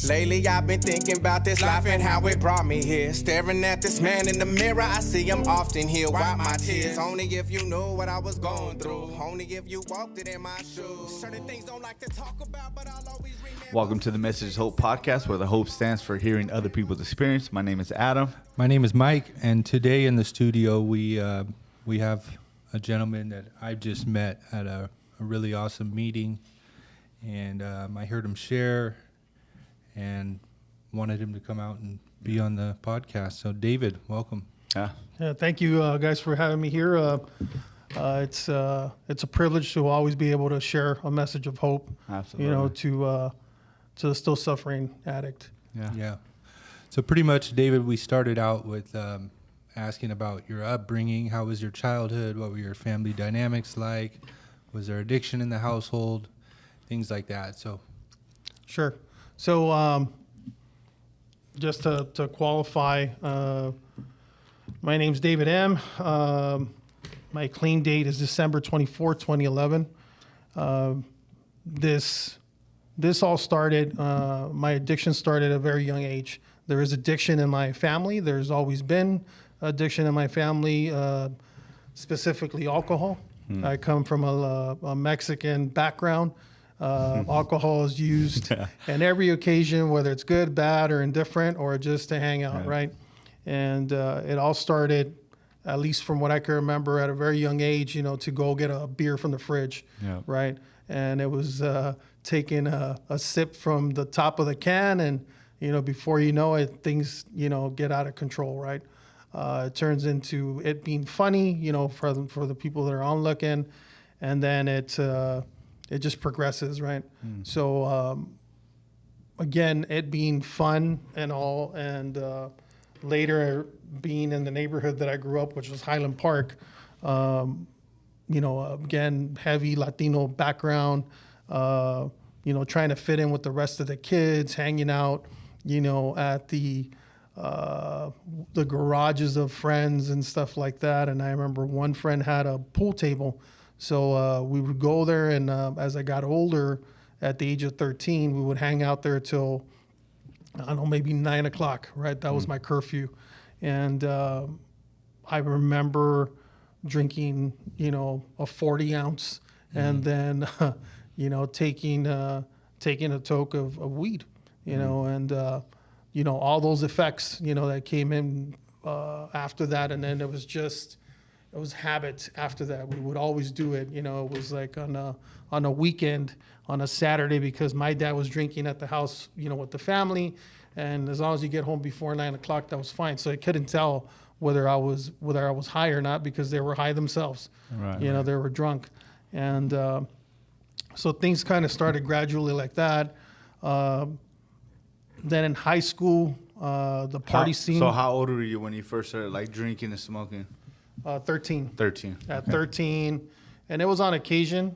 Lately I've been thinking about this life and how it brought me here. Staring at this man in the mirror, I see him often here. Wipe my tears. Only if you knew what I was going through. Only if you walked it in my shoes. Certain things don't like to talk about, but I'll always remember. Welcome to the Message Hope podcast, where the hope stands for hearing other people's experience. My name is Adam. My name is Mike, and today in the studio we have a gentleman that I just met at a really awesome meeting, and I heard him share and wanted him to come out and be on the podcast. So David, welcome. Yeah, thank you guys for having me here. It's a privilege to always be able to share a message of hope. Absolutely. You know, to the still suffering addict. Yeah. So pretty much, David, we started out with asking about your upbringing. How was your childhood? What were your family dynamics like? Was there addiction in the household? Things like that. So, Sure. So just to qualify, my name's David M. My clean date is December 24, 2011. This all started, my addiction started at a very young age. There is addiction in my family. There's always been addiction in my family, specifically alcohol. I come from a Mexican background. Alcohol is used in every occasion, whether it's good, bad, or indifferent, or just to hang out, right? And it all started, at least from what I can remember, at a very young age, you know, to go get a beer from the fridge, right? And it was taking a sip from the top of the can, and, you know, before you know it, things, you know, get out of control, right? It turns into it being funny, you know, for the people that are onlooking, and then it just progresses, right? So again, it being fun and all, and later being in the neighborhood that I grew up, which was Highland Park, you know, again, heavy Latino background, you know, trying to fit in with the rest of the kids, hanging out, you know, at the garages of friends and stuff like that. And I remember one friend had a pool table. So we would go there, and as I got older, at the age of 13, we would hang out there till, I don't know, maybe 9 o'clock, right? That was my curfew. And I remember drinking, you know, a 40 ounce and then, you know, taking a toke of weed, you know, and, you know, all those effects, you know, that came in after that. And then it was habit after that. We would always do it. You know, it was like on a weekend, on a Saturday, because my dad was drinking at the house, you know, with the family. And as long as you get home before 9 o'clock, that was fine. So I couldn't tell whether I was high or not, because they were high themselves. Right, you know, they were drunk. And so things kind of started gradually like that. Then in high school, the party scene. So how old were you when you first started like drinking and smoking? 13. 13. At 13. And it was on occasion,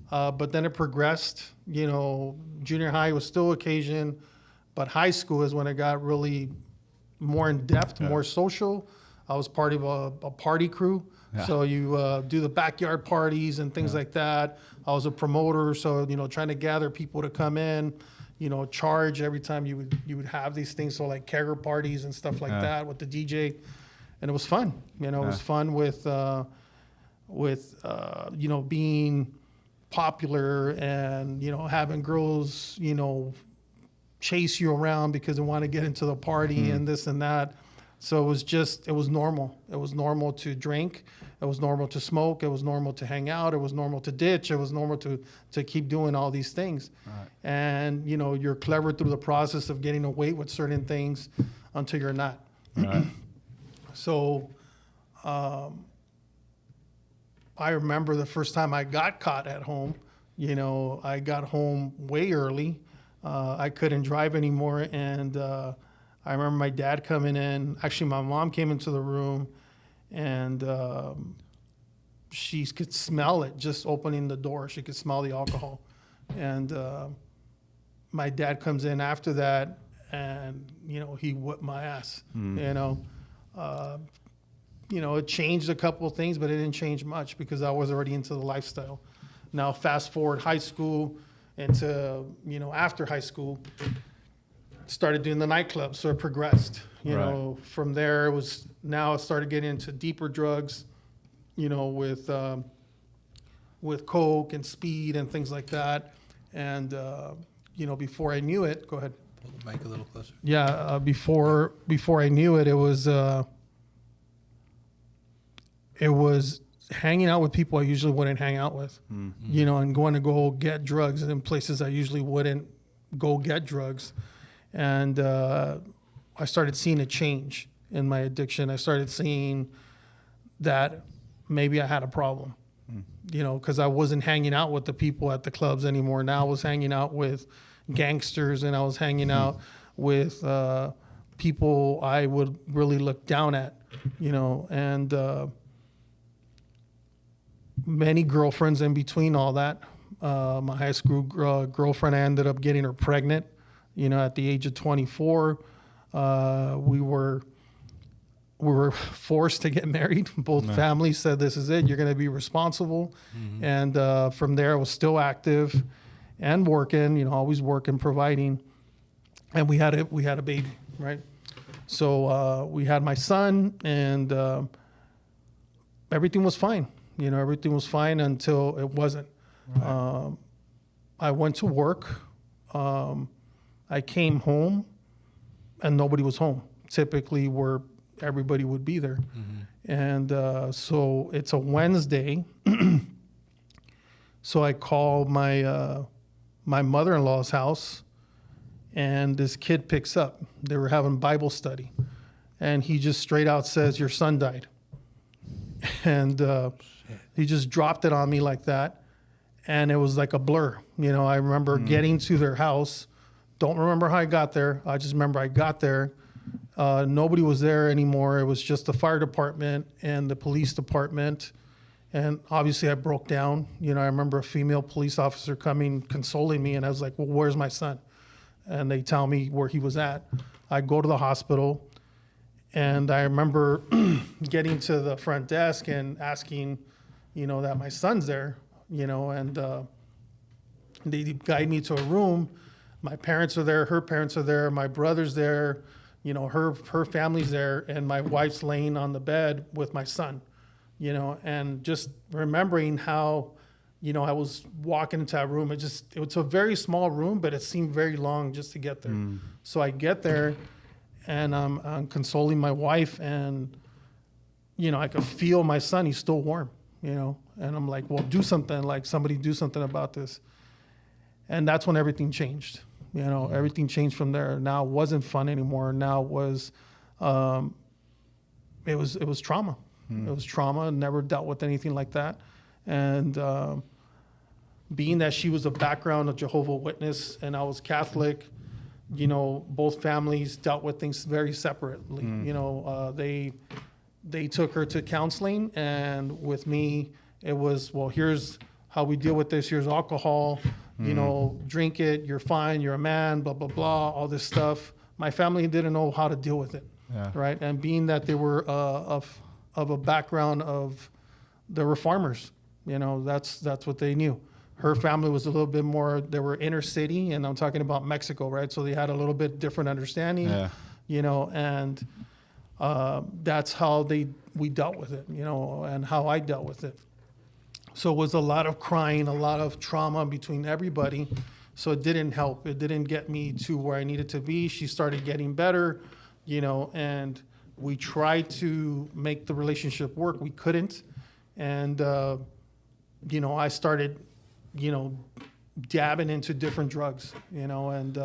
but then it progressed. You know, junior high was still occasion, but high school is when it got really more in depth, more social. I was part of a party crew. So you do the backyard parties and things like that. I was a promoter, so, you know, trying to gather people to come in, you know, charge every time you would have these things. So like kegger parties and stuff like that with the DJ. And it was fun, you know. It was fun with you know, being popular and, you know, having girls, you know, chase you around because they want to get into the party and this and that. So it was normal. It was normal to drink. It was normal to smoke. It was normal to hang out. It was normal to ditch. It was normal to keep doing all these things. Right. And, you know, you're clever through the process of getting away with certain things until you're not. Right. So I remember the first time I got caught at home. You know, I got home way early. I couldn't drive anymore. And I remember my dad coming in. Actually, my mom came into the room, and she could smell it just opening the door. She could smell the alcohol. And my dad comes in after that, and, you know, he whipped my ass, you know. You know, it changed a couple of things, but it didn't change much because I was already into the lifestyle. Now, fast forward high school into, you know, after high school, started doing the nightclubs, so it progressed. You Right. know, from there it started getting into deeper drugs, you know, with coke and speed and things like that. And you know, before I knew it, go ahead. Pull the mic a little closer. Yeah, before I knew it, it was hanging out with people I usually wouldn't hang out with, you know, and going to go get drugs in places I usually wouldn't go get drugs. And I started seeing a change in my addiction. I started seeing that maybe I had a problem, you know, because I wasn't hanging out with the people at the clubs anymore. Now I was hanging out with gangsters, and I was hanging out with people I would really look down at, you know, and many girlfriends in between all that. My high school girlfriend, I ended up getting her pregnant, you know, at the age of 24. We were forced to get married. Both families said, this is it. You're going to be responsible. And from there, I was still active and working, you know, always working, providing. And we had a baby, right? So we had my son, and everything was fine. You know, everything was fine until it wasn't. Right. I went to work. I came home, and nobody was home. Typically, where everybody would be there. And so it's a Wednesday. So I call my mother-in-law's house, and this kid picks up. They were having Bible study, and he just straight out says, "Your son died." And he just dropped it on me like that, and it was like a blur. You know, I remember getting to their house. Don't remember how I got there. I just remember I got there. Nobody was there anymore. It was just the fire department and the police department. And obviously I broke down. You know, I remember a female police officer coming, consoling me, and I was like, well, where's my son? And they tell me where he was at. I go to the hospital, and I remember getting to the front desk and asking, you know, that my son's there, you know, and they guide me to a room. My parents are there, her parents are there, my brother's there, you know, her family's there, and my wife's laying on the bed with my son, you know, and just remembering how, you know, I was walking into that room. It was a very small room, but it seemed very long just to get there. So I get there, and I'm consoling my wife, and, you know, I could feel my son. He's still warm, you know, and I'm like, well, do something, like somebody do something about this. And that's when everything changed. You know, everything changed from there. Now it wasn't fun anymore. Now it was trauma. It was trauma. Never dealt with anything like that. And being that she was a background of Jehovah's Witness and I was Catholic, you know, both families dealt with things very separately. You know, they took her to counseling, and with me, it was, well, here's how we deal with this. Here's alcohol. You know, drink it, you're fine, you're a man, blah, blah, blah, all this stuff. My family didn't know how to deal with it, right? And being that they were of a background of, they were farmers, you know, that's what they knew. Her family was a little bit more, they were inner city, and I'm talking about Mexico, right? So they had a little bit different understanding, you know, and that's how we dealt with it, you know, and how I dealt with it. So it was a lot of crying, a lot of trauma between everybody. So it didn't help. It didn't get me to where I needed to be. She started getting better, you know, and we tried to make the relationship work. We couldn't. And, you know, I started, you know, dabbing into different drugs, you know, and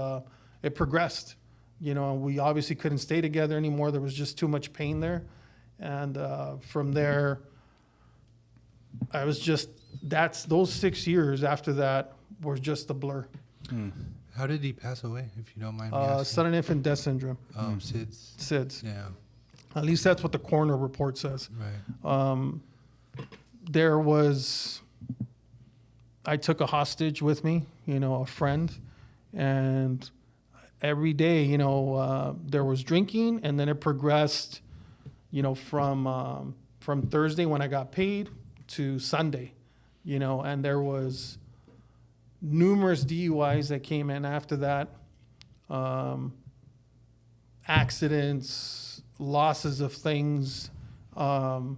it progressed. You know, we obviously couldn't stay together anymore. There was just too much pain there. And from there, I was just, those 6 years after that were just a blur. How did he pass away, if you don't mind me asking? Sudden infant death syndrome. SIDS. SIDS. Yeah. At least that's what the coroner report says. Right. I took a hostage with me, you know, a friend, and every day, you know, there was drinking, and then it progressed, you know, from Thursday when I got paid to Sunday, you know, and there was numerous DUIs that came in after that. accidents, losses of things, and,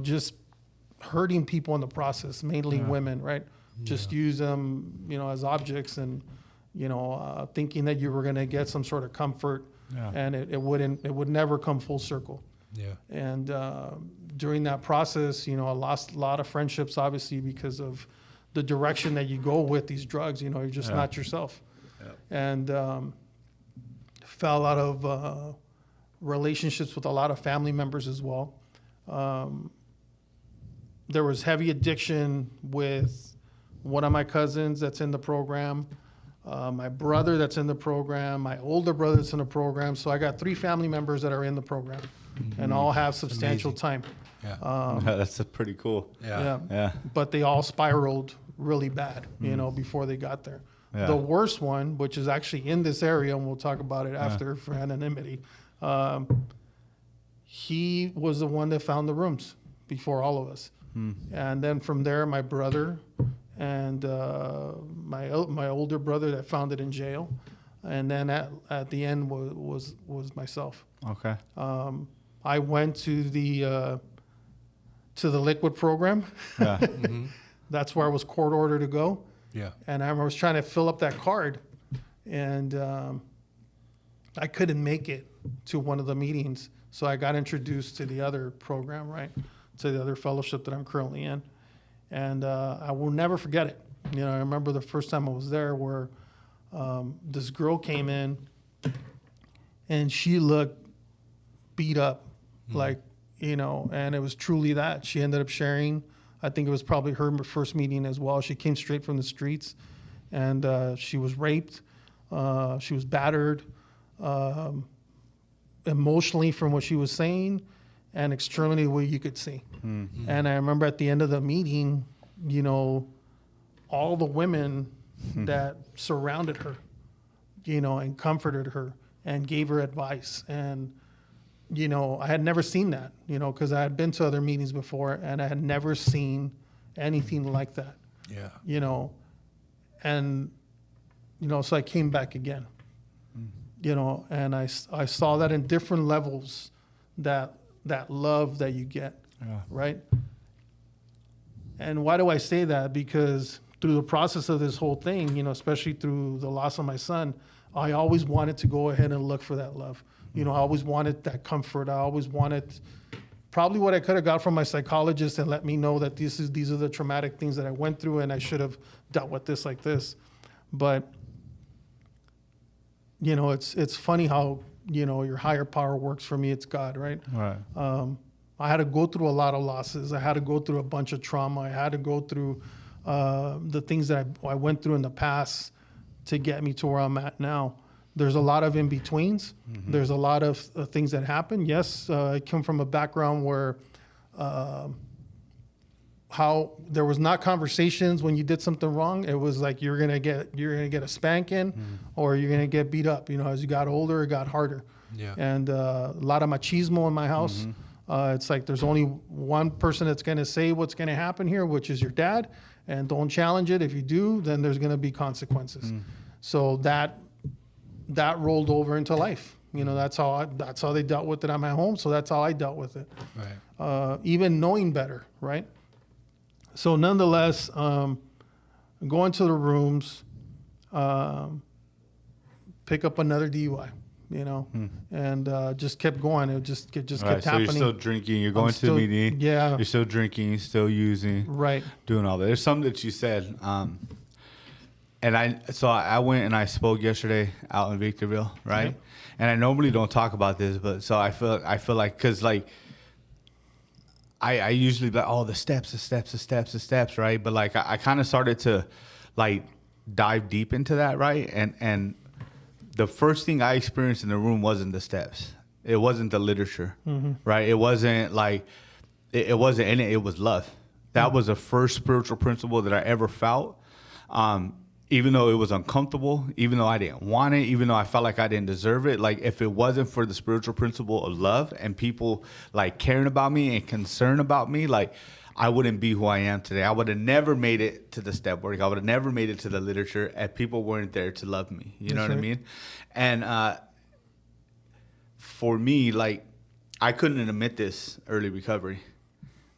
just hurting people in the process, mainly women, right? Just use them, as objects and, thinking that you were going to get some sort of comfort, and it would never come full circle. Yeah. And During that process, I lost a lot of friendships, obviously, because of the direction that you go with these drugs. You're just not yourself. And fell out of relationships with a lot of family members as well. There was heavy addiction with one of my cousins that's in the program, my brother that's in the program, my older brother that's in the program. So I got 3 family members that are in the program, and all have substantial time. Yeah. That's pretty cool. Yeah. But they all spiraled really bad, before they got there. Yeah. The worst one, which is actually in this area, and we'll talk about it after for anonymity, he was the one that found the rooms before all of us. And then from there, my brother and my older brother that found it in jail. And then at the end was myself. Okay. I went to the liquid program. Yeah. That's where I was court ordered to go. Yeah. And I was trying to fill up that card, and I couldn't make it to one of the meetings. So I got introduced to the other program, right, to the other fellowship that I'm currently in. And I will never forget it. I remember the first time I was there where this girl came in, and she looked beat up, like, and it was truly that. She ended up sharing. I think it was probably her first meeting as well. She came straight from the streets, and she was raped. She was battered emotionally from what she was saying, and externally what you could see. Mm-hmm. And I remember at the end of the meeting, all the women that surrounded her, and comforted her and gave her advice. And I had never seen that, because I had been to other meetings before, and I had never seen anything like that. Yeah. And, so I came back again, and I saw that in different levels, that love that you get, right? And why do I say that? Because through the process of this whole thing, especially through the loss of my son, I always wanted to go ahead and look for that love. I always wanted that comfort. I always wanted probably what I could have got from my psychologist and let me know that these are the traumatic things that I went through, and I should have dealt with this like this. But, it's funny how, your higher power works. For me, it's God, right? Right. I had to go through a lot of losses. I had to go through a bunch of trauma. I had to go through the things that I went through in the past to get me to where I'm at now. There's a lot of in-betweens. Mm-hmm. There's a lot of things that happen. Yes, I come from a background where how there was not conversations when you did something wrong. It was like you're gonna get a spanking, or you're gonna get beat up. As you got older, it got harder. Yeah. And a lot of machismo in my house. It's like there's only one person that's gonna say what's gonna happen here, which is your dad, and don't challenge it. If you do, then there's gonna be consequences. So that rolled over into life. That's how they dealt with it at my home. So that's how I dealt with it. Right. Even knowing better, right? So nonetheless, going to the rooms, pick up another DUI, and just kept going. It just kept happening. So you're still drinking. You're going to the meeting. Yeah. You're still drinking. Still using. Right. Doing all that. There's something that you said. And I went and I spoke yesterday out in Victorville, right? Yep. And I normally don't talk about this, but so I feel like, cause like I usually be like, the steps, right? But like I kind of started to like dive deep into that, right? And the first thing I experienced in the room wasn't the steps. It wasn't the literature, right? It wasn't like it wasn't any. It was love. That was the first spiritual principle that I ever felt. Even though it was uncomfortable, even though I didn't want it, even though I felt like I didn't deserve it, like if it wasn't for the spiritual principle of love and people like caring about me and concern about me, like I wouldn't be who I am today. I would have never made it to the step work. I would have never made it to the literature if people weren't there to love me. You know what I mean? And for me, like, I couldn't admit this early recovery,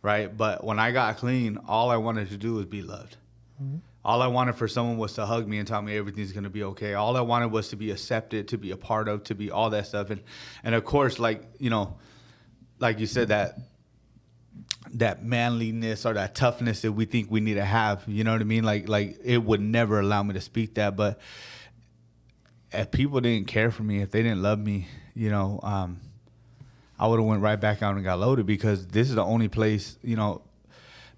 right? But when I got clean, all I wanted to do was be loved. Mm-hmm. All I wanted for someone was to hug me and tell me everything's going to be okay. All I wanted was to be accepted, to be a part of, to be all that stuff. And of course, like, you know, like you said, that manliness or that toughness that we think we need to have, you know what I mean? Like it would never allow me to speak that. But if people didn't care for me, if they didn't love me, you know, I would have went right back out and got loaded, because this is the only place, you know,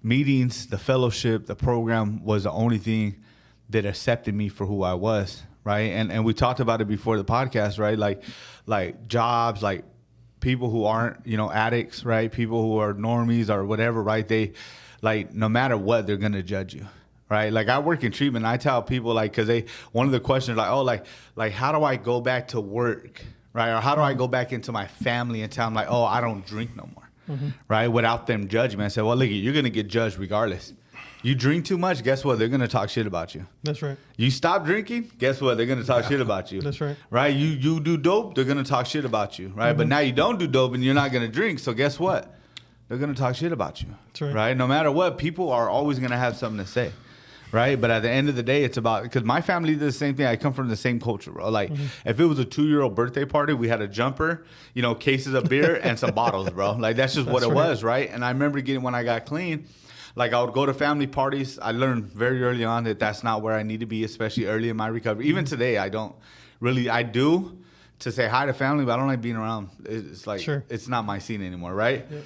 meetings, the fellowship, the program was the only thing that accepted me for who I was, right? And we talked about it before the podcast, right? Like jobs, like people who aren't, you know, addicts, right? People who are normies or whatever, right? They, like, no matter what, they're going to judge you, right? Like, I work in treatment, and I tell people, like, because one of the questions, like, oh, like how do I go back to work, right? Or how do I go back into my family and tell them, like, oh, I don't drink no more, right? Without them judging me. I said, well, look, you're going to get judged regardless. You drink too much, guess what? They're going to talk shit about you. That's right. You stop drinking, guess what? They're going to talk shit about you. That's right. Right? You do dope, they're going to talk shit about you, right? But now you don't do dope and you're not going to drink, so guess what? They're going to talk shit about you. That's right. Right? No matter what, people are always going to have something to say. Right? But at the end of the day, it's about, because my family did the same thing. I come from the same culture, bro. Like, if it was a 2-year-old birthday party, we had a jumper, you know, cases of beer and some bottles, bro. Like, that's just what it was, right? And I remember when I got clean, like, I would go to family parties. I learned very early on that that's not where I need to be, especially early in my recovery. Even today, I do to say hi to family, but I don't like being around. It's like, It's not my scene anymore, right? Yep.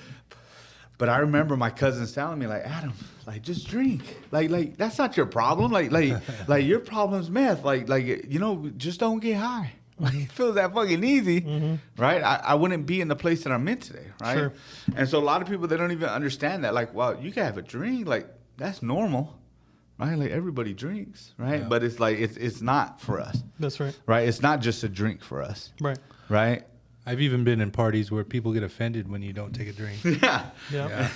But I remember my cousins telling me, like, Adam, like, just drink. Like that's not your problem. Like your problem's meth. Like, you know, just don't get high. Like, it feels that fucking easy, right? I wouldn't be in the place that I'm in today, right? Sure. And so a lot of people, they don't even understand that. Like, well, you can have a drink. Like, that's normal, right? Like, everybody drinks, right? Yeah. But it's like, it's not for us. That's right. Right? It's not just a drink for us. Right. Right? I've even been in parties where people get offended when you don't take a drink. Yeah.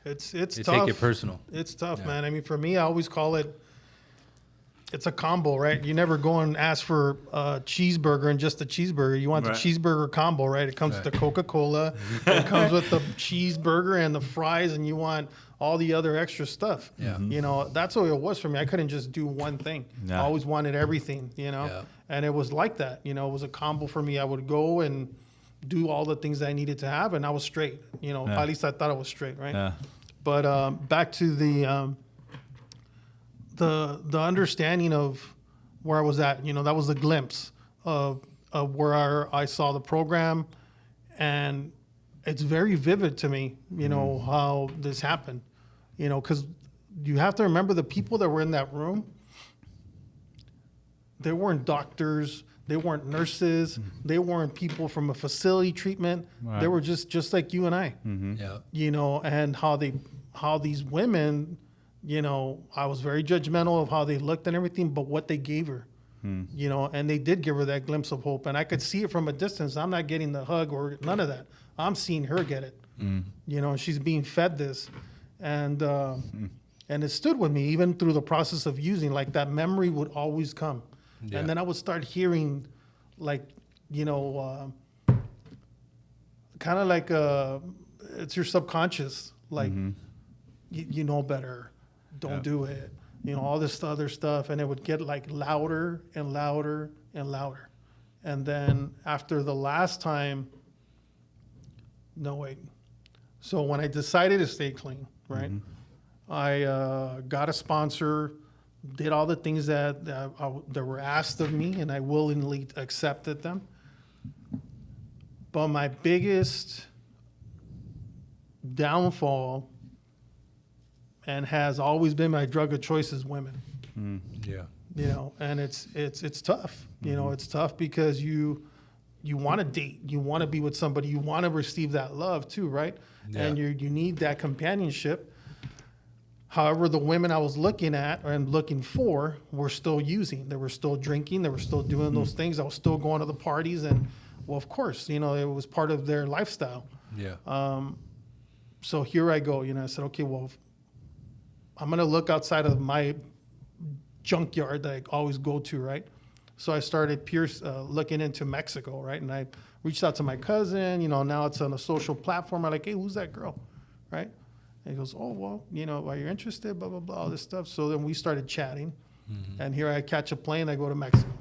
It's they tough. take it personal. It's tough, man. I mean, for me, I always call it, it's a combo, right? You never go and ask for a cheeseburger and just a cheeseburger. You want the cheeseburger combo, right? It comes with the Coca-Cola. It comes with the cheeseburger and the fries, and you want all the other extra stuff. Yeah. You know, that's what it was for me. I couldn't just do one thing. I always wanted everything, you know? Yeah. And it was like that. You know, it was a combo for me. I would go and do all the things that I needed to have, and I was straight. You know, at least I thought I was straight, right? Yeah. But back to the understanding of where I was at. You know, that was a glimpse of where I saw the program, and it's very vivid to me, you know, how this happened. You know, because you have to remember the people that were in that room, they weren't doctors, they weren't nurses, they weren't people from a facility treatment. Right. They were just like you and I. Yeah. You know, and how these women, you know, I was very judgmental of how they looked and everything, but what they gave her. You know, and they did give her that glimpse of hope, and I could see it from a distance. I'm not getting the hug or none of that. I'm seeing her get it. You know, she's being fed this, and it stood with me even through the process of using. Like, that memory would always come, and then I would start hearing, like, you know, kind of like it's your subconscious, like you know better, don't do it. You know, all this other stuff, and it would get like louder and louder and louder. And then after the last time, no, wait. So when I decided to stay clean, right, I got a sponsor, did all the things that were asked of me, and I willingly accepted them. But my biggest downfall, and has always been my drug of choice, is women. Yeah. You know, and it's tough. You know, it's tough because you want to date, you want to be with somebody, you want to receive that love too, right? Yeah. And you need that companionship. However, the women I was looking at and looking for were still using. They were still drinking. They were still doing those things. I was still going to the parties, and well, of course, you know, it was part of their lifestyle. Yeah. so here I go. I said, okay, well, I'm gonna look outside of my junkyard that I always go to, right? So I started looking into Mexico, right? And I reached out to my cousin. Now it's on a social platform. I'm like, hey, who's that girl, right? And he goes, oh, well, are you interested? Blah, blah, blah, all this stuff. So then we started chatting. And here I catch a plane, I go to Mexico.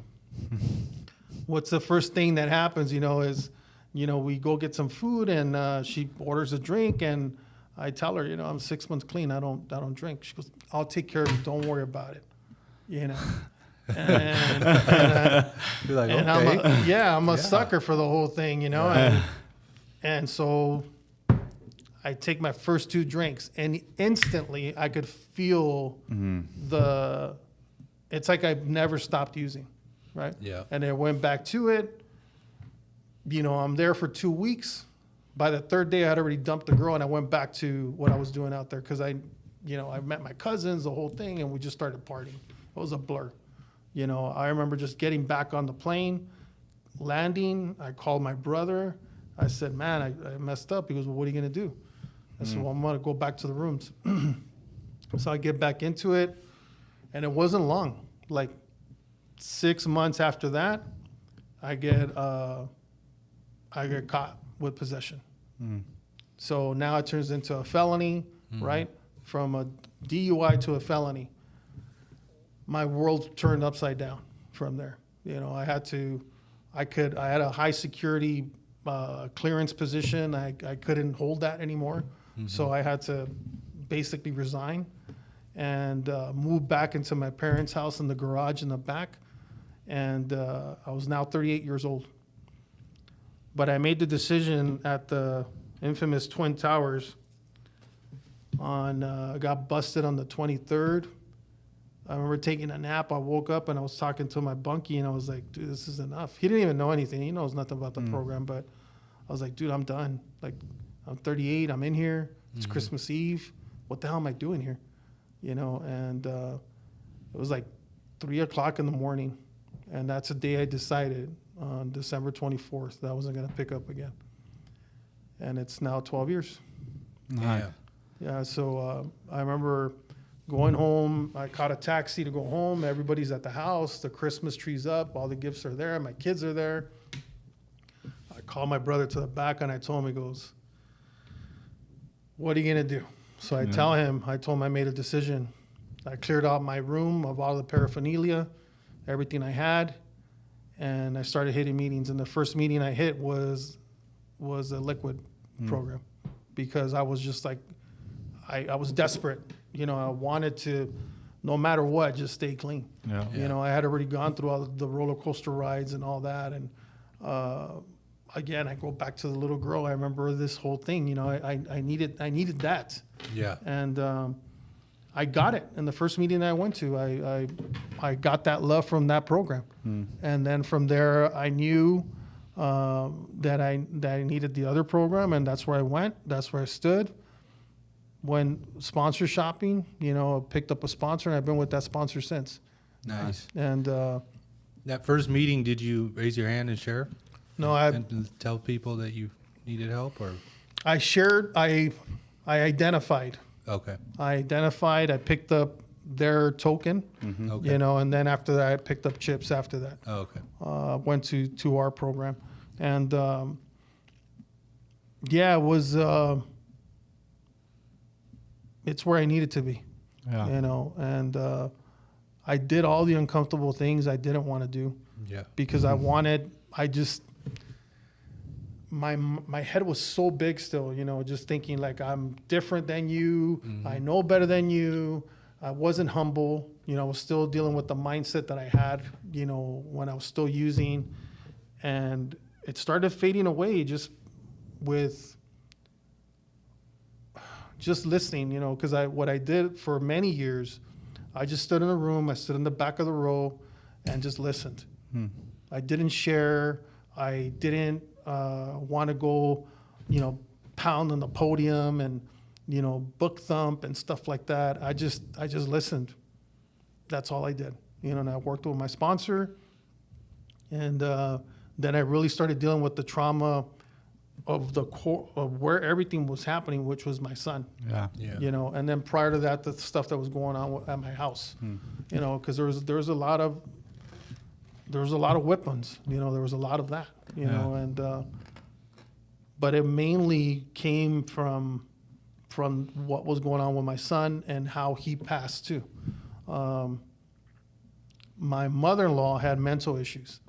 What's the first thing that happens, is, we go get some food and she orders a drink and I tell her, I'm 6 months clean. I don't drink. She goes, I'll take care of it. Don't worry about it. And You're like, and okay. I'm a sucker for the whole thing, and so I take my first 2 drinks and instantly I could feel it's like I've never stopped using, right? Yeah. And I went back to it. I'm there for 2 weeks. By the 3rd day, I had already dumped the girl and I went back to what I was doing out there because I met my cousins, the whole thing, and we just started partying. It was a blur. I remember just getting back on the plane, landing. I called my brother. I said, man, I messed up. He goes, well, what are you going to do? I said, well, I'm going to go back to the rooms. So I get back into it, and it wasn't long. Like 6 months after that, I get caught with possession. So now it turns into a felony, right? From a DUI to a felony. My world turned upside down from there. I had a high security clearance position. I couldn't hold that anymore. So I had to basically resign and move back into my parents' house in the garage in the back. And I was now 38 years old. But I made the decision at the infamous Twin Towers I got busted on the 23rd. I remember taking a nap. I woke up and I was talking to my bunkie and I was like, dude, this is enough. He didn't even know anything. He knows nothing about the program, but I was like, dude, I'm done. Like, I'm 38. I'm in here. It's Christmas Eve. What the hell am I doing here? And it was like 3 o'clock in the morning. And that's the day I decided on December 24th that I wasn't going to pick up again. And it's now 12 years. Yeah. Yeah, so I remember going home. I caught a taxi to go home. Everybody's at the house. The Christmas tree's up. All the gifts are there. My kids are there. I called my brother to the back and I told him, he goes, what are you going to do? So I told him I made a decision. I cleared out my room of all the paraphernalia, everything I had, and I started hitting meetings. And the first meeting I hit was a liquid program because I was just like, I was desperate. I wanted to, no matter what, just stay clean. Yeah. I had already gone through all the roller coaster rides and all that. And again, I go back to the little girl. I remember this whole thing. I needed that. Yeah. And I got it in the first meeting I went to. I got that love from that program. And then from there, I knew that I needed the other program, and that's where I went. That's where I stood. When sponsor shopping, picked up a sponsor, and I've been with that sponsor since. Nice. And That first meeting, did you raise your hand and share? no, And tell people that you needed help, or? I shared. I identified. Okay. I picked up their token, Okay. and then after that, I picked up chips after that. Oh, okay. Went to our program. And it was, it's where I needed to be, Yeah. and I did all the uncomfortable things I didn't want to do Yeah. because my head was so big still, just thinking like I'm different than you. I know better than you. I wasn't humble. I was still dealing with the mindset that I had, when I was still using. And it started fading away just with just listening, because what I did for many years, I just stood in a room. I stood in the back of the row and just listened. I didn't share. I didn't want to go, pound on the podium and, book thump and stuff like that. I just listened. That's all I did. And I worked with my sponsor. And then I really started dealing with the trauma of the core of where everything was happening, which was my son. Yeah. Yeah. You know, and then prior to that, the stuff that was going on at my house. You know, because there was a lot of weapons. You know, there was a lot of that. You know, and but it mainly came from what was going on with my son and how he passed too. My mother-in-law had mental issues,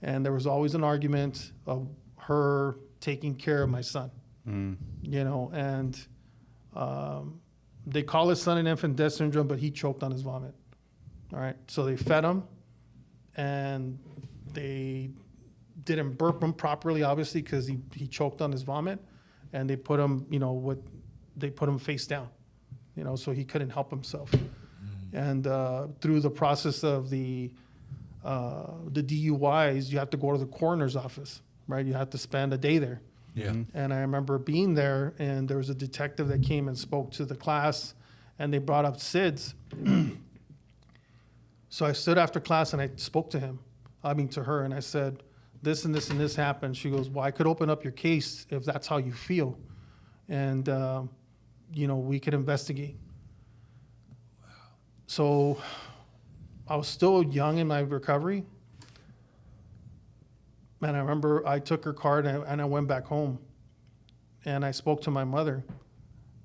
and there was always an argument of her taking care of my son. You know, and they call his son an infant death syndrome, but he choked on his vomit. All right, so they fed him, and they didn't burp him properly, obviously, because he choked on his vomit, and they put him, you know, they put him face down, you know, so he couldn't help himself. And through the process of the DUIs, you have to go to the coroner's office, right? You have to spend a day there. Yeah. And I remember being there, and there was a detective that came and spoke to the class, and they brought up SIDS. So I stood after class and I spoke to her, and I said, this and this and this happened. She goes, well, I could open up your case if that's how you feel. And, you know, we could investigate. So I was still young in my recovery. And I remember I took her card and I went back home. And I spoke to my mother.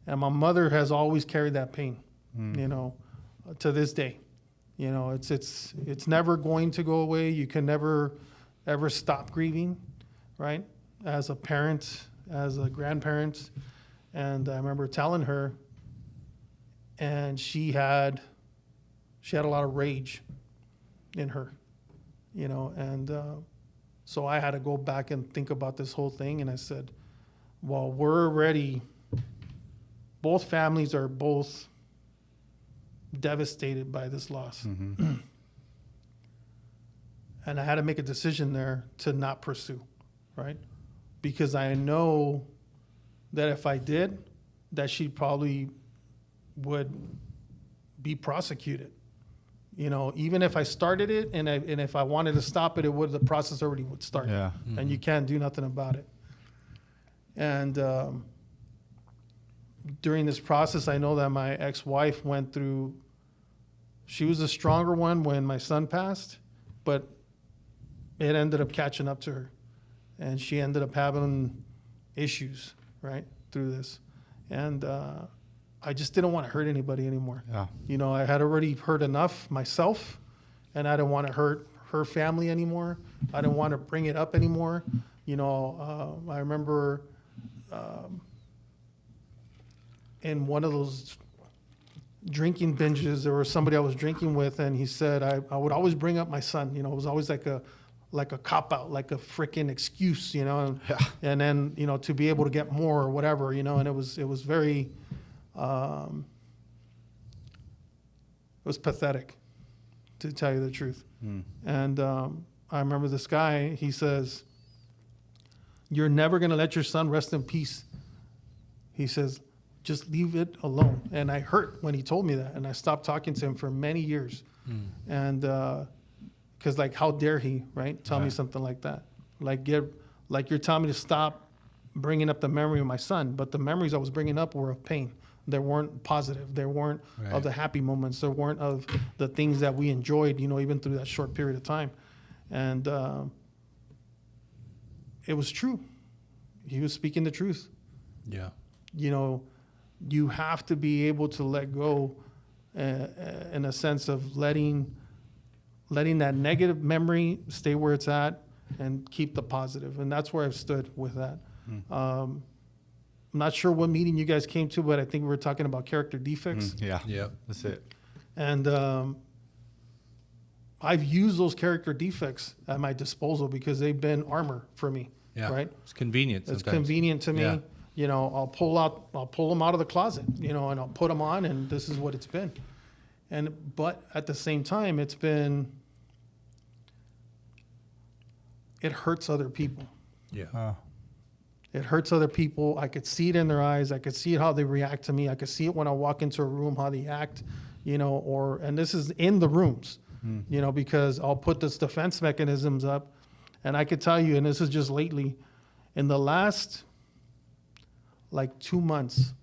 And my mother has always carried that pain, you know, to this day. You know, it's never going to go away. You can never, ever stop grieving, right? As a parent, as a grandparent. And I remember telling her, and she had a lot of rage in her, you know, and so I had to go back and think about this whole thing. And I said, well, we're already, both families are both devastated by this loss. And I had to make a decision there to not pursue, right? Because I know that if I did, that she probably would be prosecuted. You know, even if I started it and if I wanted to stop it, the process already would start. Yeah. And you can't do nothing about it. And during this process, I know that my ex-wife went through, she was a stronger one when my son passed, but it ended up catching up to her. And she ended up having issues, right, through this. And I just didn't want to hurt anybody anymore. Yeah. You know, I had already hurt enough myself, and I didn't want to hurt her family anymore. I didn't want to bring it up anymore. You know, I remember in one of those drinking binges, there was somebody I was drinking with, and he said I would always bring up my son. You know, it was always like a cop out, like a freaking excuse, you know, and then, you know, to be able to get more or whatever, you know, and it was very, it was pathetic, to tell you the truth. And I remember this guy, he says, you're never going to let your son rest in peace. He says, just leave it alone. And I hurt when he told me that, and I stopped talking to him for many years. And because, like, how dare he, right? Tell me something like that. Like you're telling me to stop bringing up the memory of my son, but the memories I was bringing up were of pain. They weren't positive. They weren't of the happy moments. They weren't of the things that we enjoyed, you know, even through that short period of time. And it was true. He was speaking the truth. Yeah. You know, you have to be able to let go in a sense of letting that negative memory stay where it's at and keep the positive. And that's where I've stood with that. I'm not sure what meeting you guys came to, but I think we were talking about character defects. Yeah. Yep. That's it. And I've used those character defects at my disposal because they've been armor for me. Yeah. Right? It's convenient It's sometimes. convenient to me. Yeah. You know, I'll pull them out of the closet, you know, and I'll put them on, and this is what it's been. But at the same time, it hurts other people. Yeah. It hurts other people. I could see it in their eyes. I could see how they react to me. I could see it when I walk into a room, how they act, you know, and this is in the rooms, you know, because I'll put this defense mechanisms up, and I could tell you, and this is just lately, In the last, like 2 months,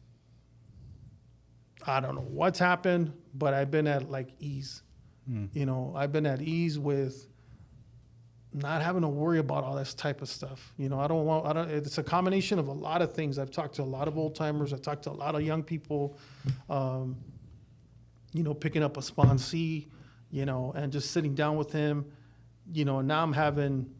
I don't know what's happened, but I've been at like ease. You know, I've been at ease with not having to worry about all this type of stuff. You know, it's a combination of a lot of things. I've talked to a lot of old timers. I've talked to a lot of young people, you know, picking up a sponsee, you know, and just sitting down with him, you know, and now I'm having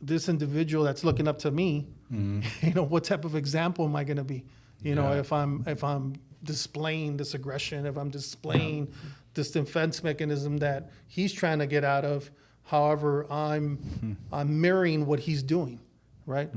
this individual that's looking up to me. You know, what type of example am I going to be? You know, if I'm displaying this aggression, if I'm displaying this defense mechanism that he's trying to get out of, however, I'm mirroring what he's doing, right?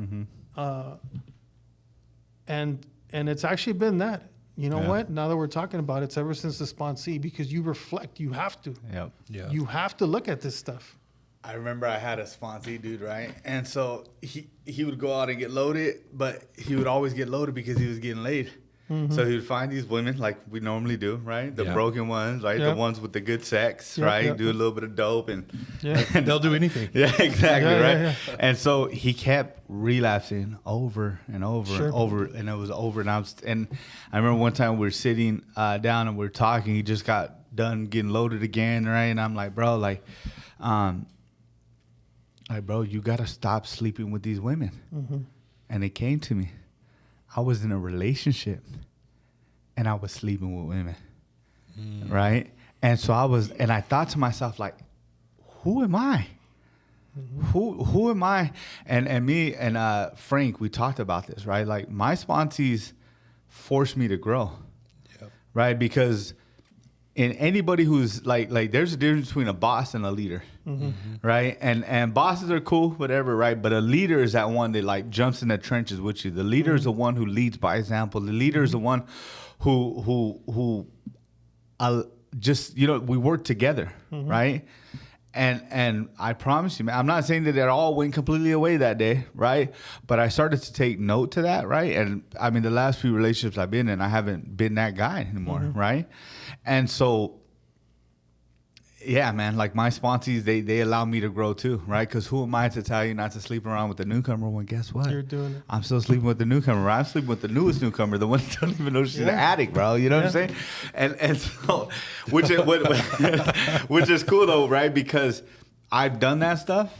And it's actually been that. You know what? Now that we're talking about it, it's ever since the sponsee, because you reflect, you have to. Yep. Yeah. You have to look at this stuff. I remember I had a sponsee dude, right? And so he would go out and get loaded, but he would always get loaded because he was getting laid. So he would find these women like we normally do, right? The broken ones, right? Yeah. The ones with the good sex, Yeah, right? yeah. Do a little bit of dope and They'll do anything. yeah, exactly, Yeah, right? yeah, And so he kept relapsing over and over Sure. and over, and it was over. And I remember one time we were sitting down and we were talking. He just got done getting loaded again, right? And I'm like, bro, bro, you gotta stop sleeping with these women. And it came to me. I was in a relationship and I was sleeping with women, right? And so I thought to myself, like, who am I? Who am I? And me and Frank, we talked about this, right? Like, my sponsees forced me to grow, right? Because in anybody who's like there's a difference between a boss and a leader, right? And bosses are cool, whatever, right? But a leader is that one that like jumps in the trenches with you. The leader is the one who leads by example. The leader is the one who just, you know, we work together, right? And I promise you, man, I'm not saying that it all went completely away that day, right? But I started to take note to that, right? And I mean, the last few relationships I've been in, I haven't been that guy anymore, right? And so, yeah, man, like my sponsees, they allow me to grow too, right? Because who am I to tell you not to sleep around with the newcomer when guess what? You're doing it. I'm still sleeping with the newcomer. Right? I'm sleeping with the newest newcomer, the one that don't even know she's an addict, bro. You know what I'm saying? And so, which is cool though, right? Because I've done that stuff,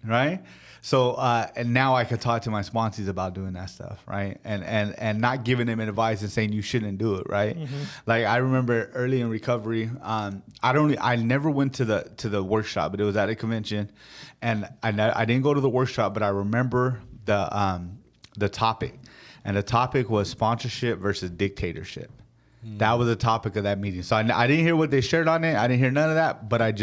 right? So and now I could talk to my sponsees about doing that stuff, right? And not giving them advice and saying you shouldn't do it, right? Like I remember early in recovery, I never went to the workshop, but it was at a convention, and I didn't go to the workshop, but I remember the topic, and the topic was sponsorship versus dictatorship. That was the topic of that meeting. So I didn't hear what they shared on it. I didn't hear none of that. But I've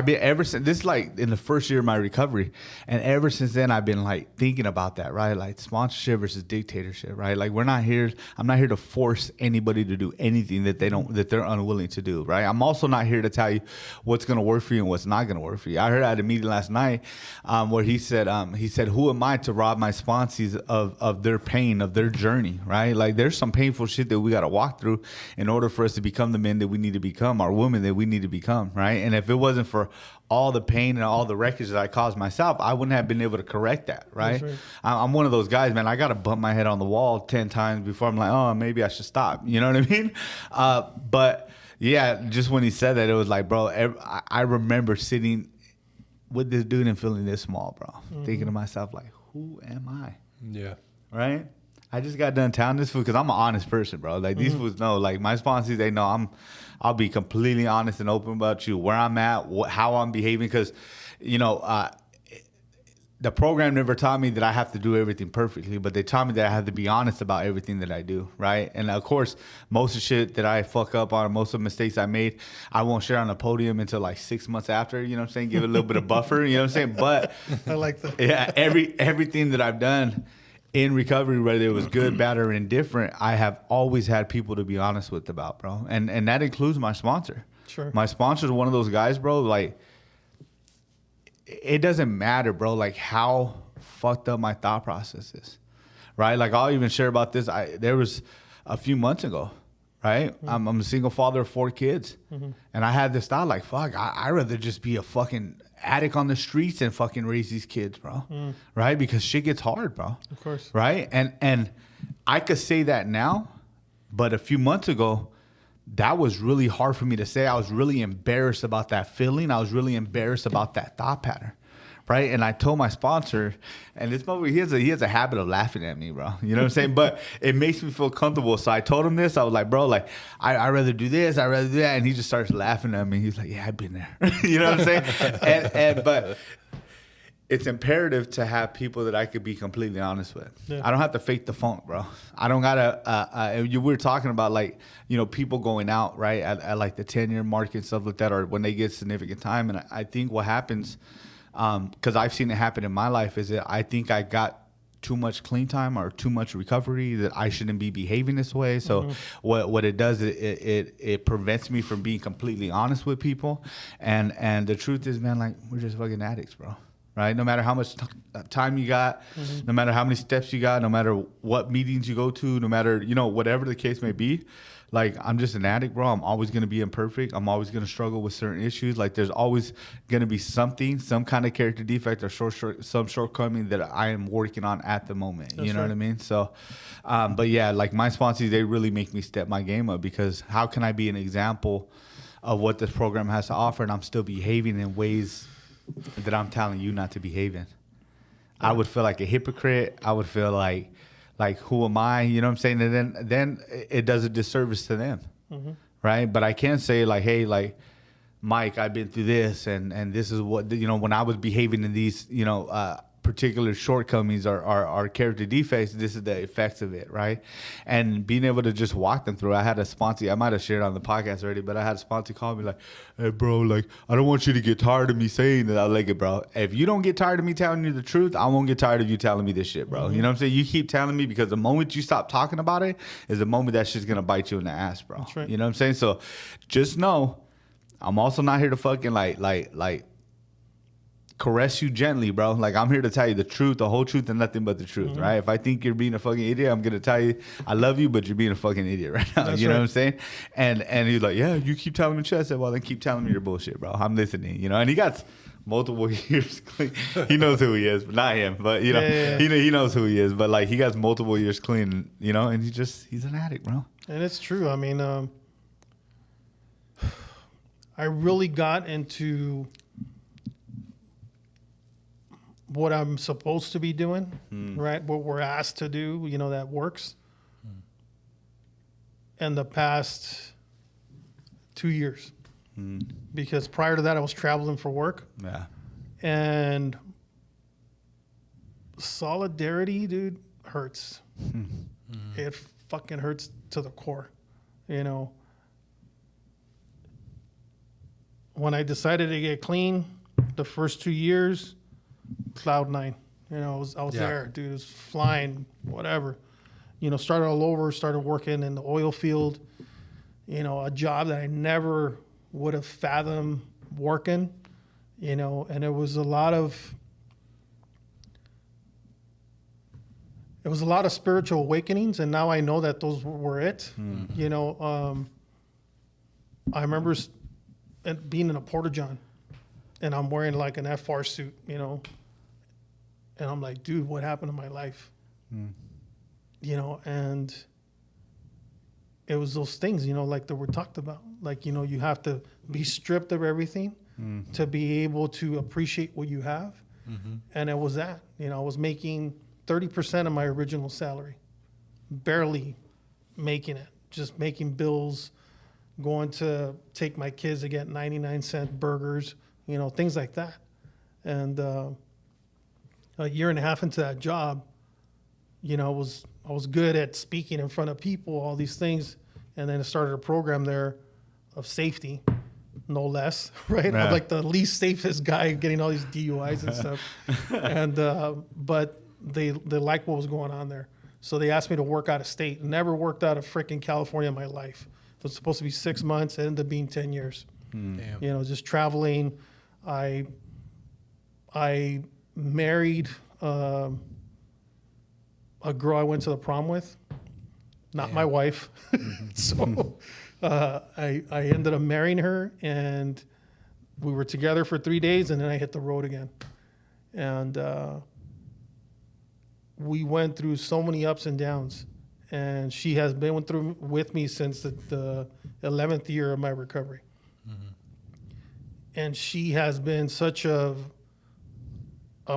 been ever since, this is like in the first year of my recovery. And ever since then, I've been like thinking about that, right? Like sponsorship versus dictatorship, right? Like I'm not here to force anybody to do anything that they're unwilling to do, right? I'm also not here to tell you what's going to work for you and what's not going to work for you. I heard at a meeting last night where he said, who am I to rob my sponsees of their pain, of their journey, right? Like there's some painful shit that we got to walk through in order for us to become the men that we need to become, our women that we need to become, right? And if it wasn't for all the pain and all the wreckage that I caused myself, I wouldn't have been able to correct that, right? That's right. I'm one of those guys, man. I got to bump my head on the wall 10 times before I'm like, oh, maybe I should stop. You know what I mean? But yeah, just when he said that, it was like, bro, I remember sitting with this dude and feeling this small, bro. Thinking to myself, like, who am I? Yeah. Right? I just got done telling this fool because I'm an honest person, bro. Like these fools know, like my sponsees, they know I'll be completely honest and open about you, where I'm at, how I'm behaving. Because, you know, the program never taught me that I have to do everything perfectly, but they taught me that I have to be honest about everything that I do, right? And of course, most of the shit that I fuck up on, most of the mistakes I made, I won't share on the podium until like 6 months after, you know what I'm saying? Give it a little bit of buffer, you know what I'm saying? But I like that. yeah, everything that I've done in recovery, whether it was good, bad, or indifferent, I have always had people to be honest with about, bro. And that includes my sponsor. Sure. My sponsor is one of those guys, bro, like, it doesn't matter, bro, like how fucked up my thought process is, right? Like I'll even share about this. There was a few months ago, right? I'm a single father of 4 kids. And I had this thought like, fuck, I'd rather just be a fucking attic on the streets and fucking raise these kids, bro. Right? Because shit gets hard, bro. Of course. Right? And I could say that now, but a few months ago, that was really hard for me to say. I was really embarrassed about that feeling. I was really embarrassed about that thought pattern. Right. And I told my sponsor, and this motherfucker, he has a habit of laughing at me, bro. You know what I'm saying? But it makes me feel comfortable. So I told him this. I was like, bro, like, I'd rather do this. I'd rather do that. And he just starts laughing at me. He's like, yeah, I've been there. You know what I'm saying? But it's imperative to have people that I could be completely honest with. Yeah. I don't have to fake the funk, bro. I don't gotta. You were talking about, like, you know, people going out, right, at like the 10-year mark and stuff like that, or when they get significant time. And I think what happens, because I've seen it happen in my life, is that I think I got too much clean time or too much recovery, that I shouldn't be behaving this way. So what it does, it prevents me from being completely honest with people. And the truth is, man, like, we're just fucking addicts, bro. Right? No matter how much time you got, no matter how many steps you got, no matter what meetings you go to, no matter, you know, whatever the case may be, like, I'm just an addict, bro. I'm always going to be imperfect. I'm always going to struggle with certain issues. Like, there's always going to be something, some kind of character defect or some shortcoming that I am working on at the moment. That's, you know, right, what I mean? So, but yeah, like, my sponsors, they really make me step my game up, because how can I be an example of what this program has to offer and I'm still behaving in ways that I'm telling you not to behave in? I would feel like a hypocrite. I would feel like who am I? You know what I'm saying? And then it does a disservice to them, right? But I can't say, like, hey, like, Mike, I've been through this, and this is what, you know, when I was behaving in these, you know, particular shortcomings or character defects, this is the effects of it, right? And being able to just walk them through. I had a sponsor, I might have shared on the podcast already, but I had a sponsor call me like, hey, bro, like, I don't want you to get tired of me saying that. I like it, bro. If you don't get tired of me telling you the truth, I won't get tired of you telling me this shit, bro. You know what I'm saying? You keep telling me, because the moment you stop talking about it is the moment that shit's gonna bite you in the ass, bro. That's right. You know what I'm saying? So just know, I'm also not here to fucking like caress you gently, bro. Like, I'm here to tell you the truth, the whole truth, and nothing but the truth, right? If I think you're being a fucking idiot, I'm gonna tell you I love you, but you're being a fucking idiot right now. That's, you know what I'm saying? And he's like, yeah, you keep telling me the truth. I said, well, then keep telling me your bullshit, bro. I'm listening, you know. And he got multiple years clean. He knows who he is, but not him. But, you know, he knows who he is. But, like, he got multiple years clean, you know, and he's an addict, bro. And it's true. I mean, I really got into what I'm supposed to be doing, right? What we're asked to do, you know, that works. In the past 2 years. Because prior to that, I was traveling for work. Yeah. And solidarity, dude, hurts. It fucking hurts to the core, you know. When I decided to get clean, the first 2 years, cloud nine. You know, I was there, dude. It was flying, whatever. You know, started all over, started working in the oil field. You know, a job that I never would have fathomed working, you know, and it was a lot of spiritual awakenings, and now I know that those were it. You know, I remember being in a Porta-John, and I'm wearing like an FR suit, you know, and I'm like, dude, what happened to my life? You know, and it was those things, you know, like that were talked about. Like, you know, you have to be stripped of everything to be able to appreciate what you have. And it was that, you know, I was making 30% of my original salary, barely making it, just making bills, going to take my kids to get 99-cent burgers, you know, things like that. And a year and a half into that job, you know, I was good at speaking in front of people, all these things. And then I started a program there of safety, no less, right? Yeah. I'm like the least safest guy getting all these DUIs and stuff. And but they liked what was going on there. So they asked me to work out of state. Never worked out of freaking California in my life. It was supposed to be 6 months. It ended up being 10 years. Damn. You know, just traveling. I married a girl I went to the prom with, not my wife. So I ended up marrying her, and we were together for 3 days, and then I hit the road again. And we went through so many ups and downs. And she has been through with me since the 11th year of my recovery. And she has been such a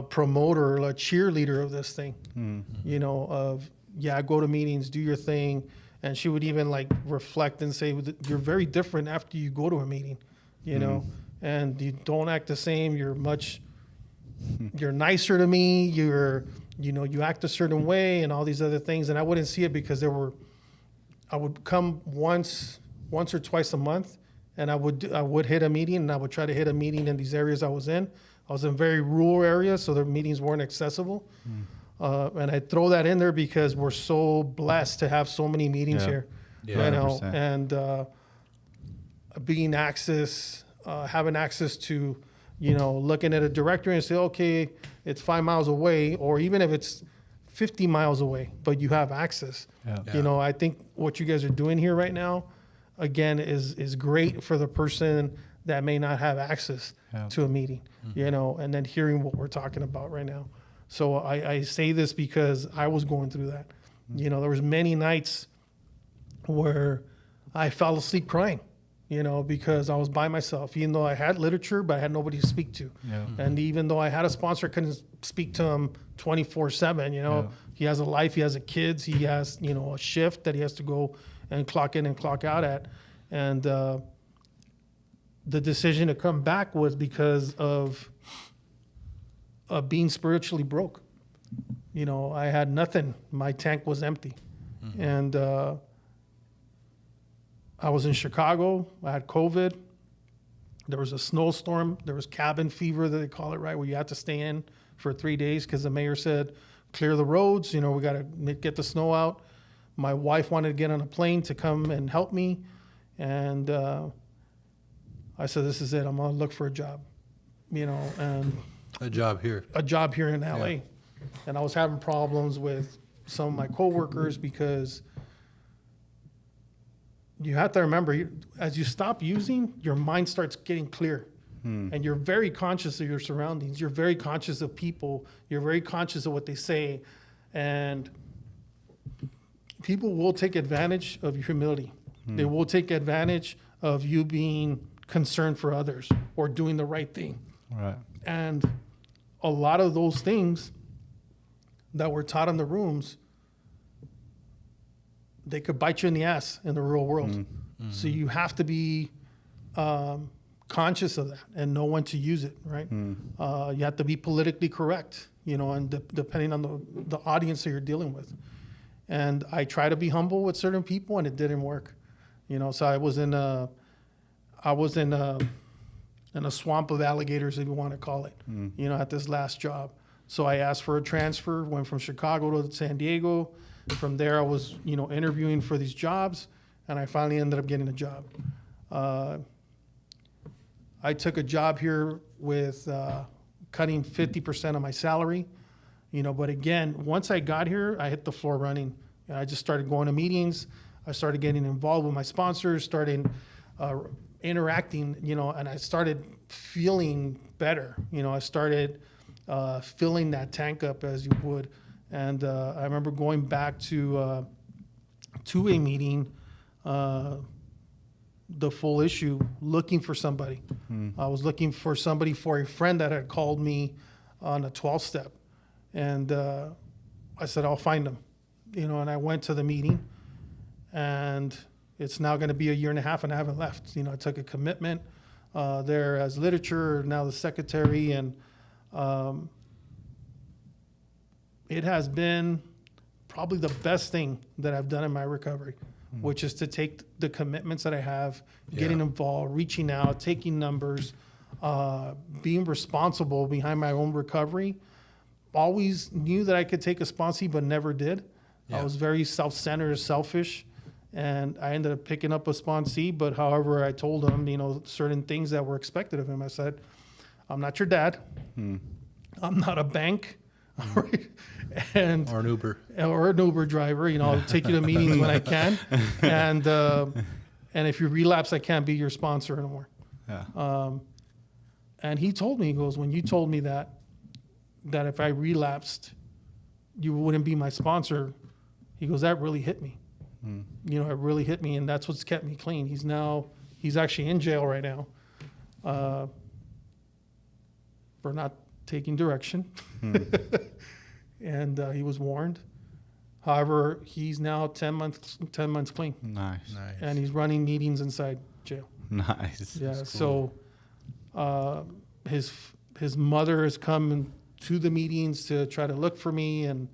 promoter, a cheerleader of this thing, you know, of, yeah, go to meetings, do your thing. And she would even like reflect and say, you're very different after you go to a meeting, you know, and you don't act the same. You're nicer to me. You act a certain way and all these other things. And I wouldn't see it because I would come once or twice a month, and I would hit a meeting, and I would try to hit a meeting in these areas I was in. I was in very rural areas, so the meetings weren't accessible. And I throw that in there because we're so blessed to have so many meetings here. Yeah, you know, 100%. and having access to, you know, looking at a directory and say, okay, it's 5 miles away, or even if it's 50 miles away, but you have access. Yeah. You know, I think what you guys are doing here right now, again, is great for the person that may not have access to a meeting, you know, and then hearing what we're talking about right now. So I say this because I was going through that. You know, there was many nights where I fell asleep crying, you know, because I was by myself, even though I had literature, but I had nobody to speak to. Yeah. And even though I had a sponsor, I couldn't speak to him 24/7, you know. Yeah. He has a life, he has a kids, he has, you know, a shift that he has to go and clock in and clock out at. And the decision to come back was because of being spiritually broke. You know, I had nothing. My tank was empty. And I was in Chicago. I had COVID. There was a snowstorm. There was cabin fever, that they call it, right, where you had to stay in for 3 days because the mayor said, clear the roads. You know, we got to get the snow out. My wife wanted to get on a plane to come and help me. And I said, this is it. I'm going to look for a job, you know, and A job here. a job here in LA. And I was having problems with some of my coworkers because you have to remember, as you stop using, your mind starts getting clear. And you're very conscious of your surroundings. You're very conscious of people. You're very conscious of what they say. And people will take advantage of your humility. They will take advantage of you being concerned for others or doing the right thing. Right. And a lot of those things that were taught in the rooms, they could bite you in the ass in the real world. So you have to be conscious of that and know when to use it, right? You have to be politically correct, you know, and depending on the audience that you're dealing with. And I try to be humble with certain people, and it didn't work, you know. So I was in a swamp of alligators, if you want to call it, you know, at this last job. So I asked for a transfer, went from Chicago to San Diego. From there, I was, you know, interviewing for these jobs, and I finally ended up getting a job. I took a job here with cutting 50% of my salary, you know, but again, once I got here, I hit the floor running. And I just started going to meetings. I started getting involved with my sponsors, started interacting, you know, and I started feeling better. You know, I started filling that tank up as you would. And I remember going back to a meeting, the full issue, looking for somebody. I was looking for somebody for a friend that had called me on a 12-step. And I said, I'll find them. You know, and I went to the meeting, and it's now going to be a year and a half, and I haven't left. You know, I took a commitment there as literature, now the secretary, and it has been probably the best thing that I've done in my recovery, which is to take the commitments that I have, getting involved, reaching out, taking numbers, being responsible behind my own recovery. Always knew that I could take a sponsee, but never did. I was very self-centered, selfish, and I ended up picking up a sponsee. But however, I told him, you know, certain things that were expected of him. I said, I'm not your dad. I'm not a bank. And Or an Uber. or an Uber driver. You know, I'll take you to meetings when I can. And if you relapse, I can't be your sponsor anymore. Yeah. And he told me, he goes, when you told me that if I relapsed, you wouldn't be my sponsor, he goes, that really hit me. You know, it really hit me, and that's what's kept me clean. He's actually in jail right now for not taking direction. And he was warned. However, he's now 10 months clean, Nice. and he's running meetings inside jail. Nice. Yeah. So his mother has come to the meetings to try to look for me and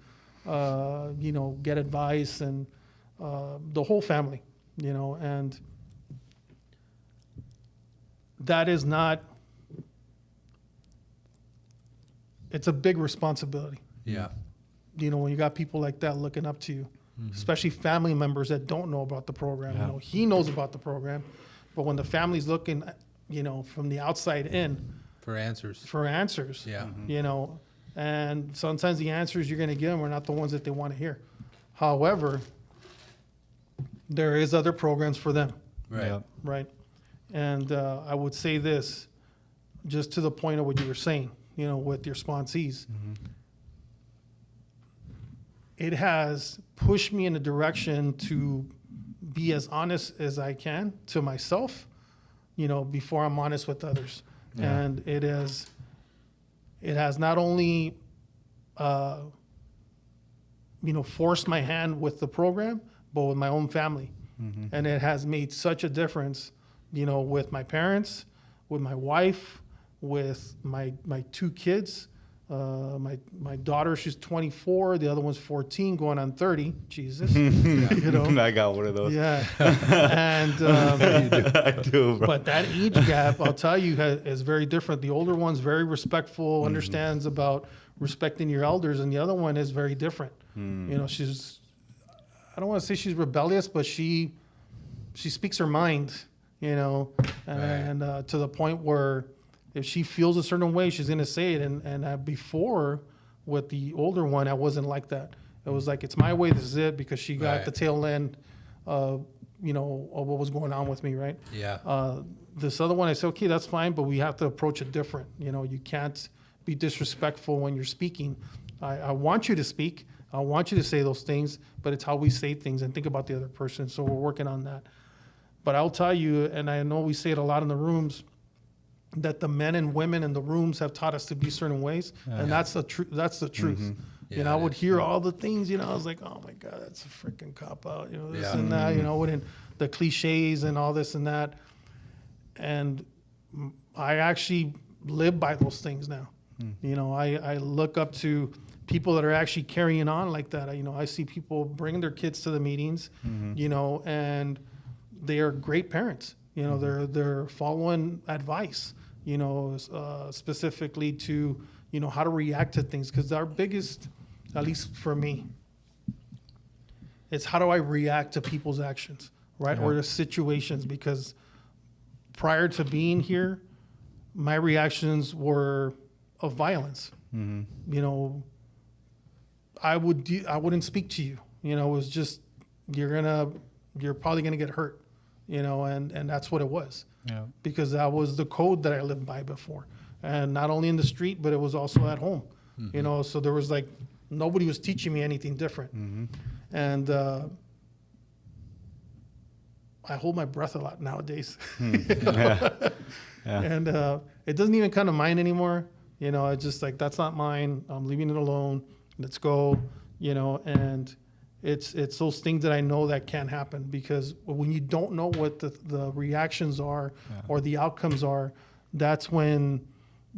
you know, get advice, and the whole family, you know, and that is not. It's a big responsibility. Yeah. You know, when you got people like that looking up to you, especially family members that don't know about the program. Yeah. You know, he knows about the program, but when the family's looking, you know, from the outside in For answers. for answers, Yeah. you know, and sometimes the answers you're going to get them are not the ones that they want to hear. However, there is other programs for them, Right. Yep. right? And I would say this, just to the point of what you were saying, you know, with your sponsees. It has pushed me in a direction to be as honest as I can to myself, you know, before I'm honest with others. Yeah. And it has not only, you know, forced my hand with the program, but with my own family. And it has made such a difference, you know, with my parents, with my wife, with my two kids. My daughter, she's 24. The other one's 14, going on 30. Jesus, you know. I got one of those. Yeah, and I do, bro. but that age gap, I'll tell you, is very different. The older one's very respectful, understands about respecting your elders, and the other one is very different. You know, I don't want to say she's rebellious, but she speaks her mind, you know, and to the point where if she feels a certain way, she's going to say it. And before, with the older one, I wasn't like that. It was like, it's my way, this is it, because she got Right. the tail end of, you know, of what was going on with me, right? Yeah. This other one, I said, okay, that's fine, but we have to approach it different. You know, you can't be disrespectful when you're speaking. I want you to speak. I want you to say those things, but it's how we say things and think about the other person. So we're working on that. But I'll tell you, and I know we say it a lot in the rooms, that the men and women in the rooms have taught us to be certain ways, and that's the truth. That's the truth. Yeah, You know, I it would is. hear all the things. You know, I was like, oh my God, that's a freaking cop out. You know, this Yeah. and that. You know, and the cliches and all this and that. And I actually live by those things now. You know, I look up to people that are actually carrying on like that. You know, I see people bringing their kids to the meetings, you know, and they are great parents. You know, they're following advice, you know, specifically to, you know, how to react to things. Because our biggest, at least for me, it's how do I react to people's actions, right? Or the situations. Because prior to being here, my reactions were of violence. You know, I wouldn't speak to you. You know, it was just, you're probably gonna get hurt. You know, and that's what it was. Yeah. Because that was the code that I lived by before. And not only in the street, but it was also at home. You know, so there was like, nobody was teaching me anything different. And I hold my breath a lot nowadays. And it doesn't even come to mind anymore. You know, it's just like, that's not mine. I'm leaving it alone. Let's go. You know, and it's those things that I know that can't happen, because when you don't know what the reactions are or the outcomes are, that's when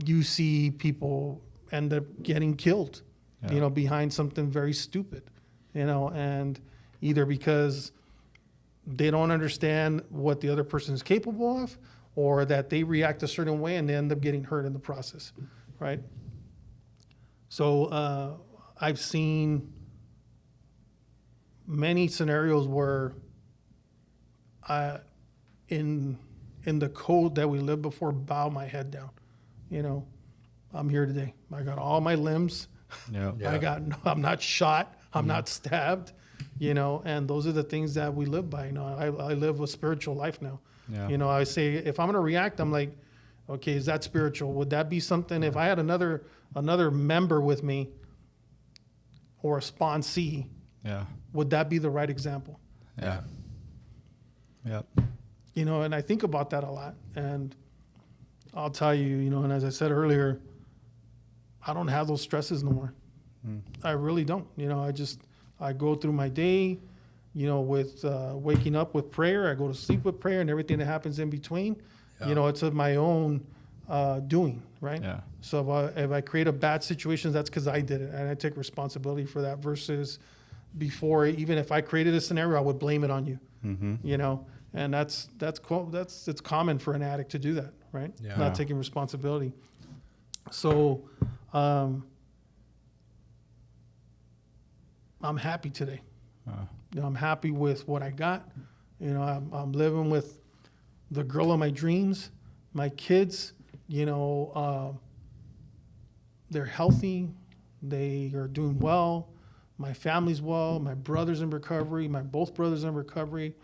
you see people end up getting killed, you know, behind something very stupid, you know, and either because they don't understand what the other person is capable of, or that they react a certain way and they end up getting hurt in the process, right? So I've seen many scenarios where in the code that we lived before, bow my head down. You know, I'm here today. I got all my limbs. Yeah. I'm not shot. I'm not stabbed. You know, and those are the things that we live by. You know, I live a spiritual life now. Yeah. You know, I say, if I'm going to react, I'm like, Okay, is that spiritual? Would that be something if I had another member with me or a sponsee, Yeah. would that be the right example? Yeah. Yep. You know, and I think about that a lot. And I'll tell you, you know, and as I said earlier, I don't have those stresses no more. I really don't. You know, I go through my day, you know, with waking up with prayer. I go to sleep with prayer, and everything that happens in between, you know, it's of my own doing, right? Yeah. So if I create a bad situation, that's because I did it, and I take responsibility for that. Versus before, even if I created a scenario, I would blame it on you. You know, and it's common for an addict to do that, right? Yeah. Not taking responsibility. So I'm happy today. You know, I'm happy with what I got. You know, I'm living with the girl of my dreams, my kids. You know, they're healthy, they are doing well. My family's well. My brother's in recovery. Both brothers in recovery.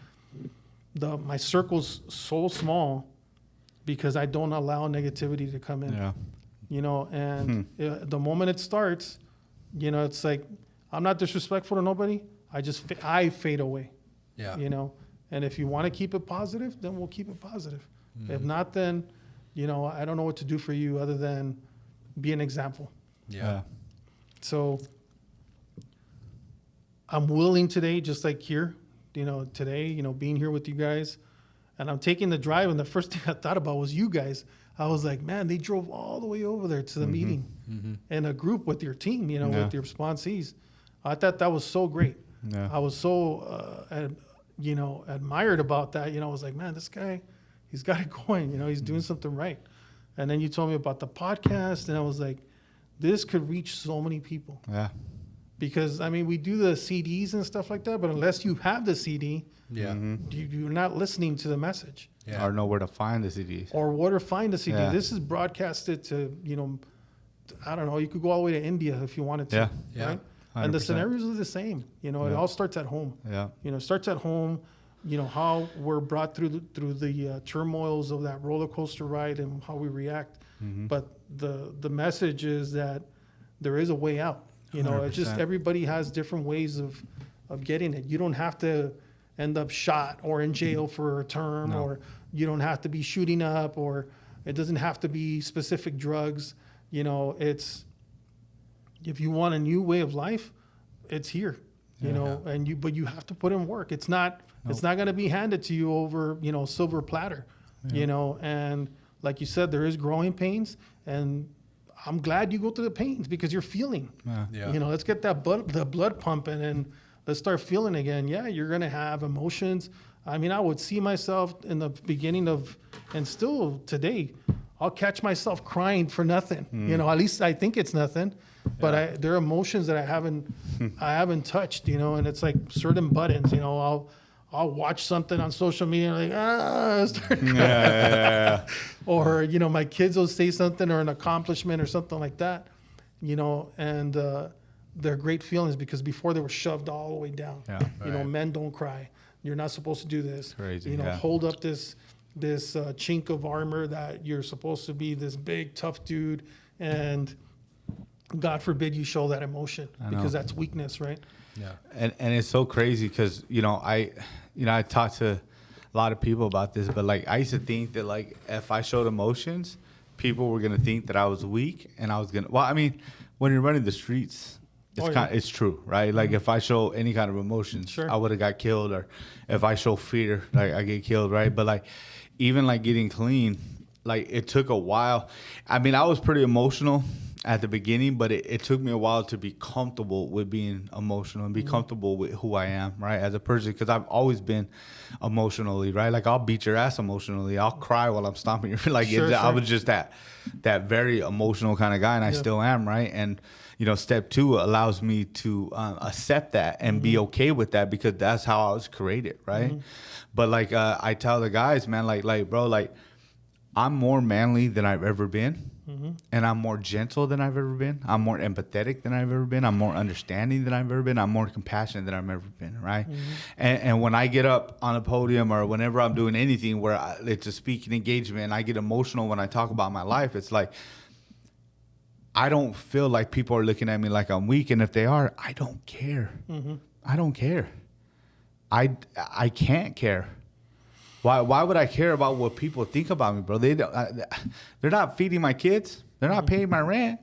My circle's so small because I don't allow negativity to come in. Yeah. You know, and the moment it starts, you know, it's like I'm not disrespectful to nobody. I fade away. Yeah. You know, and if you want to keep it positive, then we'll keep it positive. If not, then, you know, I don't know what to do for you other than be an example. Yeah. So I'm willing today, just like here, you know, today, you know, being here with you guys, and I'm taking the drive, and the first thing I thought about was you guys. I was like, man, they drove all the way over there to the meeting in a group with your team, you know, with your sponsees. I thought that was so great. Yeah. I was so, you know, admired about that. You know, I was like, man, this guy, he's got it going. You know, he's doing something right. And then you told me about the podcast, and I was like, this could reach so many people. Yeah. Because, I mean, we do the CDs and stuff like that, but unless you have the CD, Yeah. you're not listening to the message Yeah. Or know where to find the CDs. or where to find the CD. Yeah. This is broadcasted to, you know, I don't know, you could go all the way to India if you wanted to. Yeah. Yeah. Right? And the 100%. scenarios are the same. You know, it all starts at home. Yeah. You know, it starts at home. You know, how we're brought through the turmoils of that roller coaster ride and how we react. But the message is that there is a way out. You know, it's just 100%. everybody has different ways of getting it. You don't have to end up shot or in jail for a term, or you don't have to be shooting up, or it doesn't have to be specific drugs. You know, it's, if you want a new way of life, it's here. You know, but you have to put in work. It's not going to be handed to you over, you know, silver platter. You know, and like you said, there is growing pains, and I'm glad you go through the pains because you're feeling. Yeah. You know, let's get the blood pumping and let's start feeling again. Yeah, you're gonna have emotions. I mean, I would see myself in the beginning of, and still today, I'll catch myself crying for nothing. You know, at least I think it's nothing, but there are emotions that I haven't touched. You know, and it's like certain buttons. You know, I'll watch something on social media and start crying. Or, you know, my kids will say something or an accomplishment or something like that, you know, and they're great feelings because before they were shoved all the way down. Yeah. You know, men don't cry. You're not supposed to do this. Crazy, You know, yeah. hold up this chink of armor that you're supposed to be this big, tough dude. And God forbid you show that emotion because that's weakness, right? Yeah. And it's so crazy because, you know, I talked to a lot of people about this, but like I used to think that like if I showed emotions, people were gonna think that I was weak, and I was gonna. Well, I mean, when you're running the streets, it's true, right? Like if I show any kind of emotions, Sure. I would have got killed, or if I show fear, like I get killed, right? But like even like getting clean, like it took a while. I mean, I was pretty emotional at the beginning, but it took me a while to be comfortable with being emotional and be comfortable with who I am, right, as a person, because I've always been emotionally, right? Like I'll beat your ass emotionally. I'll cry while I'm stomping your like Sure, I sure. was just that very emotional kind of guy, and I still am, right? And you know, step 2 allows me to accept that and be okay with that because that's how I was created, right? But like I tell the guys, man, like bro, like I'm more manly than I've ever been. And I'm more gentle than I've ever been. I'm more empathetic than I've ever been. I'm more understanding than I've ever been. I'm more compassionate than I've ever been, right? And when I get up on a podium or whenever I'm doing anything where it's a speaking engagement and I get emotional when I talk about my life, it's like I don't feel like people are looking at me like I'm weak. And if they are, I don't care. I don't care. I can't care. Why would I care about what people think about me, bro? They're not feeding my kids. They're not paying my rent.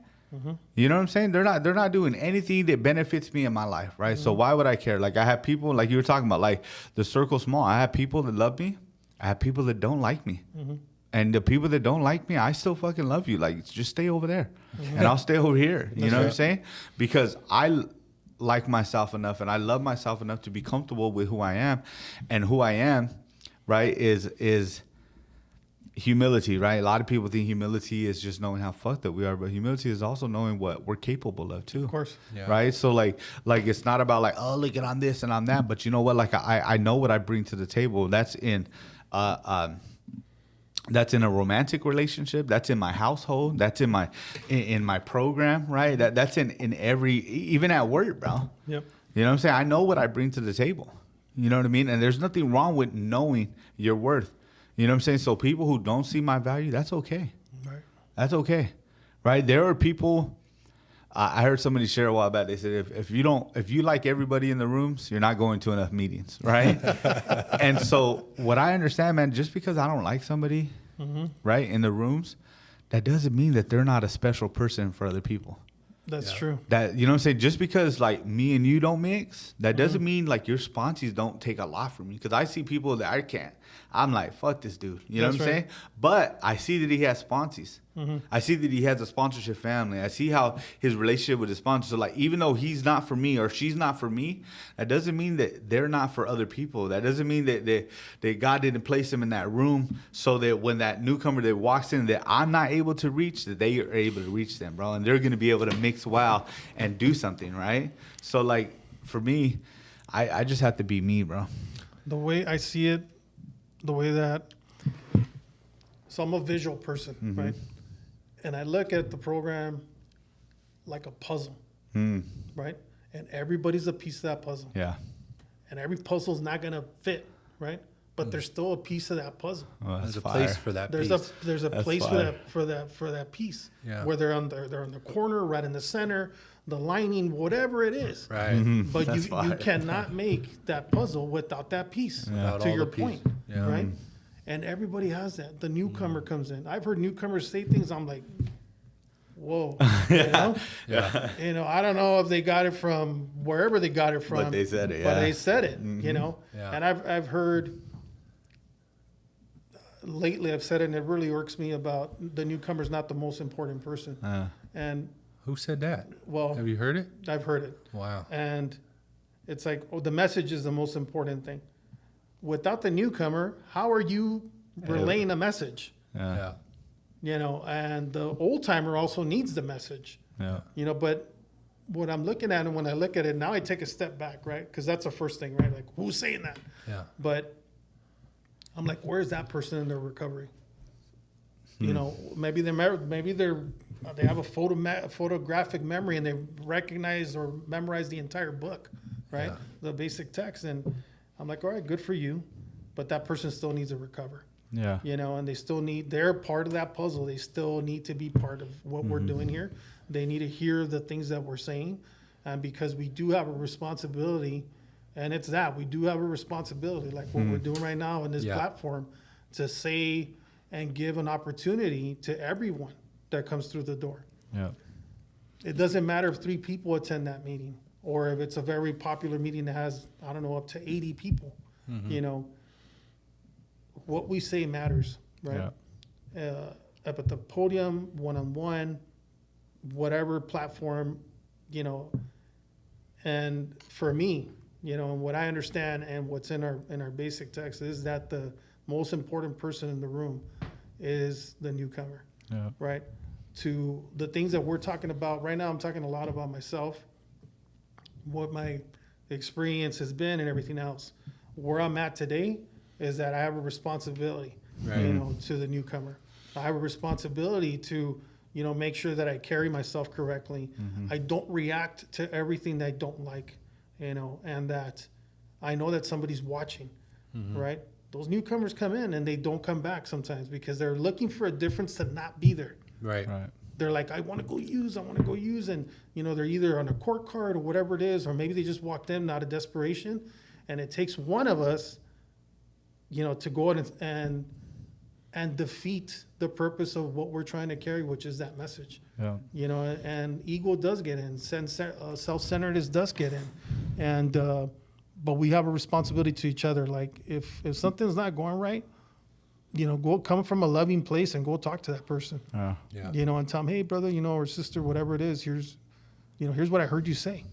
You know what I'm saying? They're not doing anything that benefits me in my life, right? So why would I care? Like I have people, like you were talking about, like the circle's small. I have people that love me. I have people that don't like me. And the people that don't like me, I still fucking love you. Like just stay over there, and I'll stay over here. You know what I'm saying? Because I like myself enough, and I love myself enough to be comfortable with who I am, and who I am. Right, is humility, right? A lot of people think humility is just knowing how fucked up we are, but humility is also knowing what we're capable of too. Of course. Yeah. Right? So like it's not about like, oh, look at on this and on that, but you know what? Like I know what I bring to the table. That's in a romantic relationship. That's in my household. That's in my program, right? That's in every, even at work, bro. Yep. You know what I'm saying? I know what I bring to the table. You know what I mean? And there's nothing wrong with knowing your worth. You know what I'm saying? So people who don't see my value, that's okay. Right. That's okay. Right? There are people, I heard somebody share a while back. They said, if you like everybody in the rooms, you're not going to enough meetings. Right? And so what I understand, man, just because I don't like somebody, right, in the rooms, that doesn't mean that they're not a special person for other people. That's true. That, you know what I'm saying? Just because like me and you don't mix, that doesn't mean like your sponsees don't take a lot from me. Because I see people that I can't. I'm like, fuck this dude. You know what I'm saying? But I see that he has sponsees. I see that he has a sponsorship family. I see how his relationship with his sponsor. So like, even though he's not for me or she's not for me, that doesn't mean that they're not for other people. That doesn't mean that God didn't place them in that room so that when that newcomer that walks in that I'm not able to reach, that they are able to reach them, bro. And they're going to be able to mix well and do something, right? So like, for me, I just have to be me, bro. The way I see it, the way that, so I'm a visual person, right? And I look at the program like a puzzle, right? And everybody's a piece of that puzzle. Yeah. And every puzzle's not gonna fit, right? But there's still a piece of that puzzle. Oh, that's There's a fire. place for that piece. There's a That's place fire. for that piece. Yeah. Where they're on the corner, right in the center, the lining, whatever it is. Right. But That's you fire. cannot make that puzzle without that piece. Without To all your the piece. point, Yeah. right? And everybody has that. The newcomer comes in. I've heard newcomers say things. I'm like, whoa. You know? Yeah. You know, I don't know if they got it from wherever they got it from. But they said it, But yeah. they said it, you know? Yeah. And I've heard lately, I've said it, and it really irks me about the newcomer's not the most important person. And, Who said that? well, Have you heard it? I've heard it. Wow. And it's like, oh, the message is the most important thing. Without the newcomer, how are you relaying a message? Yeah. You know, and the old timer also needs the message. Yeah. You know, but what I'm looking at, and when I look at it now, I take a step back, right? Because that's the first thing, right? Like, who's saying that? Yeah. But I'm like, where's that person in their recovery? You know, maybe they have a photographic memory and they recognize or memorize the entire book, right? Yeah. The basic text, and I'm like, all right, good for you, but that person still needs to recover. Yeah. You know, and they're part of that puzzle. They still need to be part of what we're doing here. They need to hear the things that we're saying. And because we do have a responsibility, and it's that, we do have a responsibility, like what we're doing right now in this Yeah. platform, to say and give an opportunity to everyone that comes through the door. Yeah. It doesn't matter if 3 people attend that meeting, or if it's a very popular meeting that has, I don't know, up to 80 people. You know, what we say matters, right? Up at the podium, one-on-one, whatever platform, you know. And for me, you know, and what I understand and what's in our basic text is that the most important person in the room is the newcomer, Yeah. right? To the things that we're talking about right now, I'm talking a lot about myself, what my experience has been and everything else. Where I'm at today is that I have a responsibility, Right. you know, to the newcomer. I have a responsibility to, make sure that I carry myself correctly. I don't react to everything that I don't like, and that I know that somebody's watching, right? Those newcomers come in and they don't come back sometimes because they're looking for a difference to not be there. Right. They're like, I want to go use. And, they're either on a court card or whatever it is, or maybe they just walked in out of desperation. And it takes one of us, to go out and defeat the purpose of what we're trying to carry, which is that message. Yeah. And ego does get in, self-centeredness does get in. And, but we have a responsibility to each other. Like if something's not going right, go come from a loving place and go talk to that person. Yeah. Yeah. And tell them, hey, brother, or sister, whatever it is, here's what I heard you say.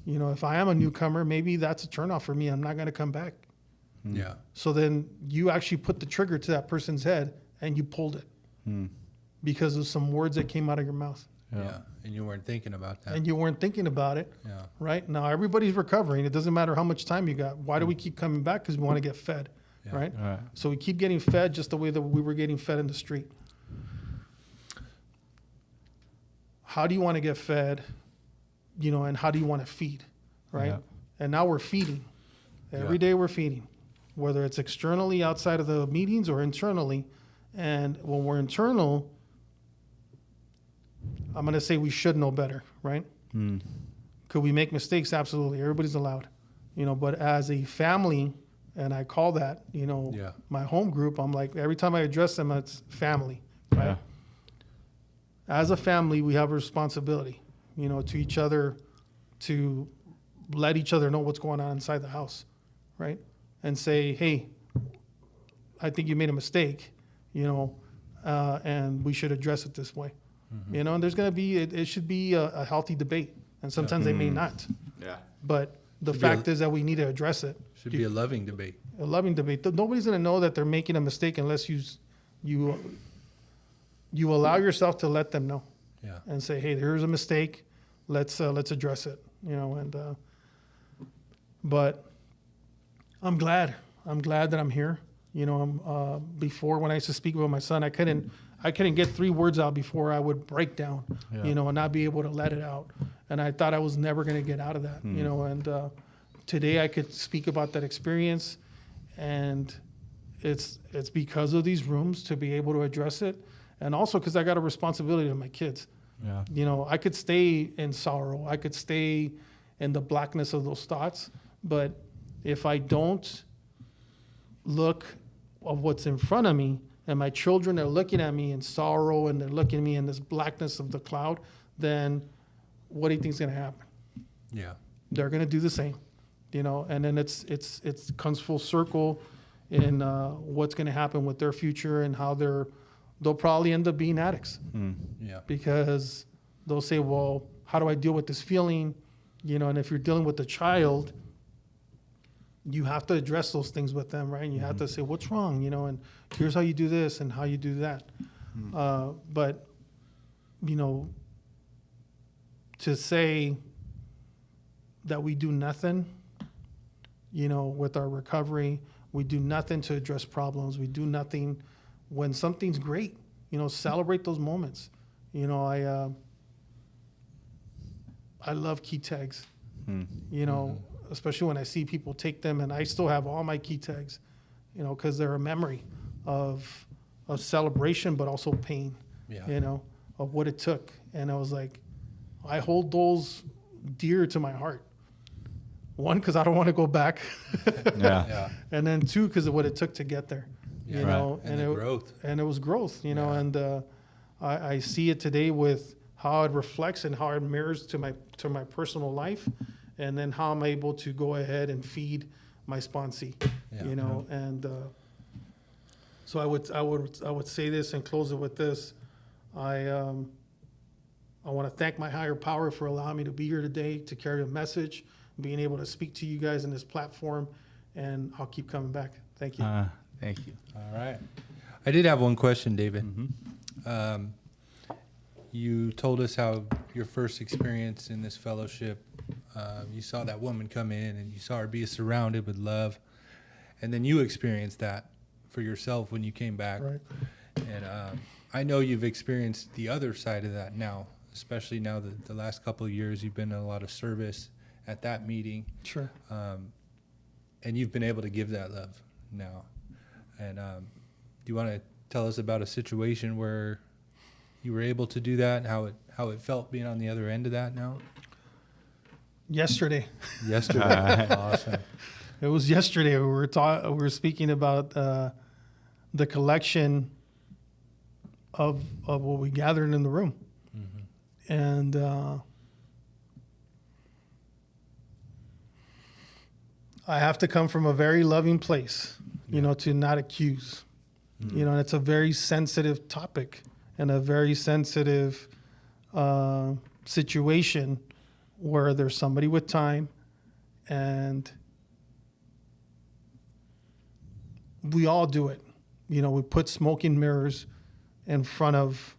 If I am a newcomer, maybe that's a turnoff for me. I'm not going to come back. Yeah. So then you actually put the trigger to that person's head and you pulled it because of some words that came out of your mouth. Yeah. And you weren't thinking about that. And you weren't thinking about it. Yeah. Right? Now, everybody's recovering. It doesn't matter how much time you got. Why do we keep coming back? Because we want to get fed. Yeah. Right? Right. So we keep getting fed just the way that we were getting fed in the street. How do you want to get fed? And how do you want to feed? Right? Yeah. And now we're feeding. Every day we're feeding, whether it's externally outside of the meetings or internally. And when we're internal, I'm going to say we should know better, right? Could we make mistakes? Absolutely. Everybody's allowed. But as a family, and I call that, Yeah. my home group, I'm like, every time I address them, it's family, right? Yeah. As a family, we have a responsibility, to each other, to let each other know what's going on inside the house, right? And say, hey, I think you made a mistake, and we should address it this way. And there's going to be, it should be a healthy debate. And sometimes they may not. Yeah. But the Should be fact is that we need to address it. Should be a loving debate. A loving debate. Nobody's going to know that they're making a mistake unless you allow yourself to let them know Yeah. and say, hey, here's a mistake. Let's address it. But I'm glad that I'm here. Before when I used to speak with my son, I couldn't get 3 words out before I would break down, and not be able to let it out. And I thought I was never going to get out of that, and today I could speak about that experience, and it's because of these rooms to be able to address it. And also because I got a responsibility to my kids. Yeah. I could stay in sorrow. I could stay in the blackness of those thoughts. But if I don't look of what's in front of me, and my children are looking at me in sorrow and they're looking at me in this blackness of the cloud, then what do you think is going to happen? Yeah. They're going to do the same, and then it comes full circle in what's going to happen with their future and how they'll probably end up being addicts Yeah. because they'll say, well, how do I deal with this feeling? And if you're dealing with a child, you have to address those things with them, right? And you have to say, what's wrong? And here's how you do this and how you do that. But, to say that we do nothing, with our recovery, we do nothing to address problems. We do nothing when something's great, celebrate those moments. I love key tags, especially when I see people take them, and I still have all my key tags, because they're a memory of celebration, but also pain, Yeah. of what it took. And I was like, I hold those dear to my heart. 1, because I don't want to go back. Yeah. Yeah. And then 2, because of what it took to get there. Yeah. You know, And the growth. And it was growth, Yeah. and I see it today with how it reflects and how it mirrors to my personal life, and then how I'm able to go ahead and feed my sponsee, Yeah. and so I would say this and close it with this. I want to thank my higher power for allowing me to be here today to carry a message, being able to speak to you guys in this platform, and I'll keep coming back. Thank you. Thank you. All right. I did have one question, David. You told us how your first experience in this fellowship, you saw that woman come in and you saw her be surrounded with love. And then you experienced that for yourself when you came back. Right. And I know you've experienced the other side of that now, especially now that the last couple of years you've been in a lot of service at that meeting. Sure. And you've been able to give that love now. And do you want to tell us about a situation where you were able to do that and how it felt being on the other end of that now? Yesterday. Yesterday. Awesome. It was yesterday. We were speaking about the collection of what we gathered in the room, and I have to come from a very loving place, you know, to not accuse. You know, and it's a very sensitive topic and a very sensitive situation where there's somebody with time, and we all do it. You know, we put smoke and mirrors in front of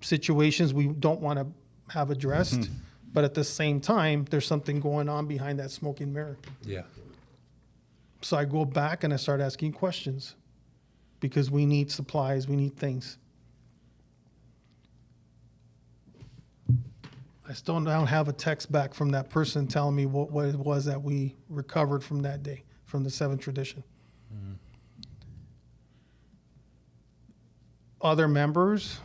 situations we don't want to have addressed, but at the same time, there's something going on behind that smoking mirror. Yeah. So I go back and I start asking questions because we need supplies, we need things. I still don't have a text back from that person telling me what it was that we recovered from that day, from the seventh tradition. Other members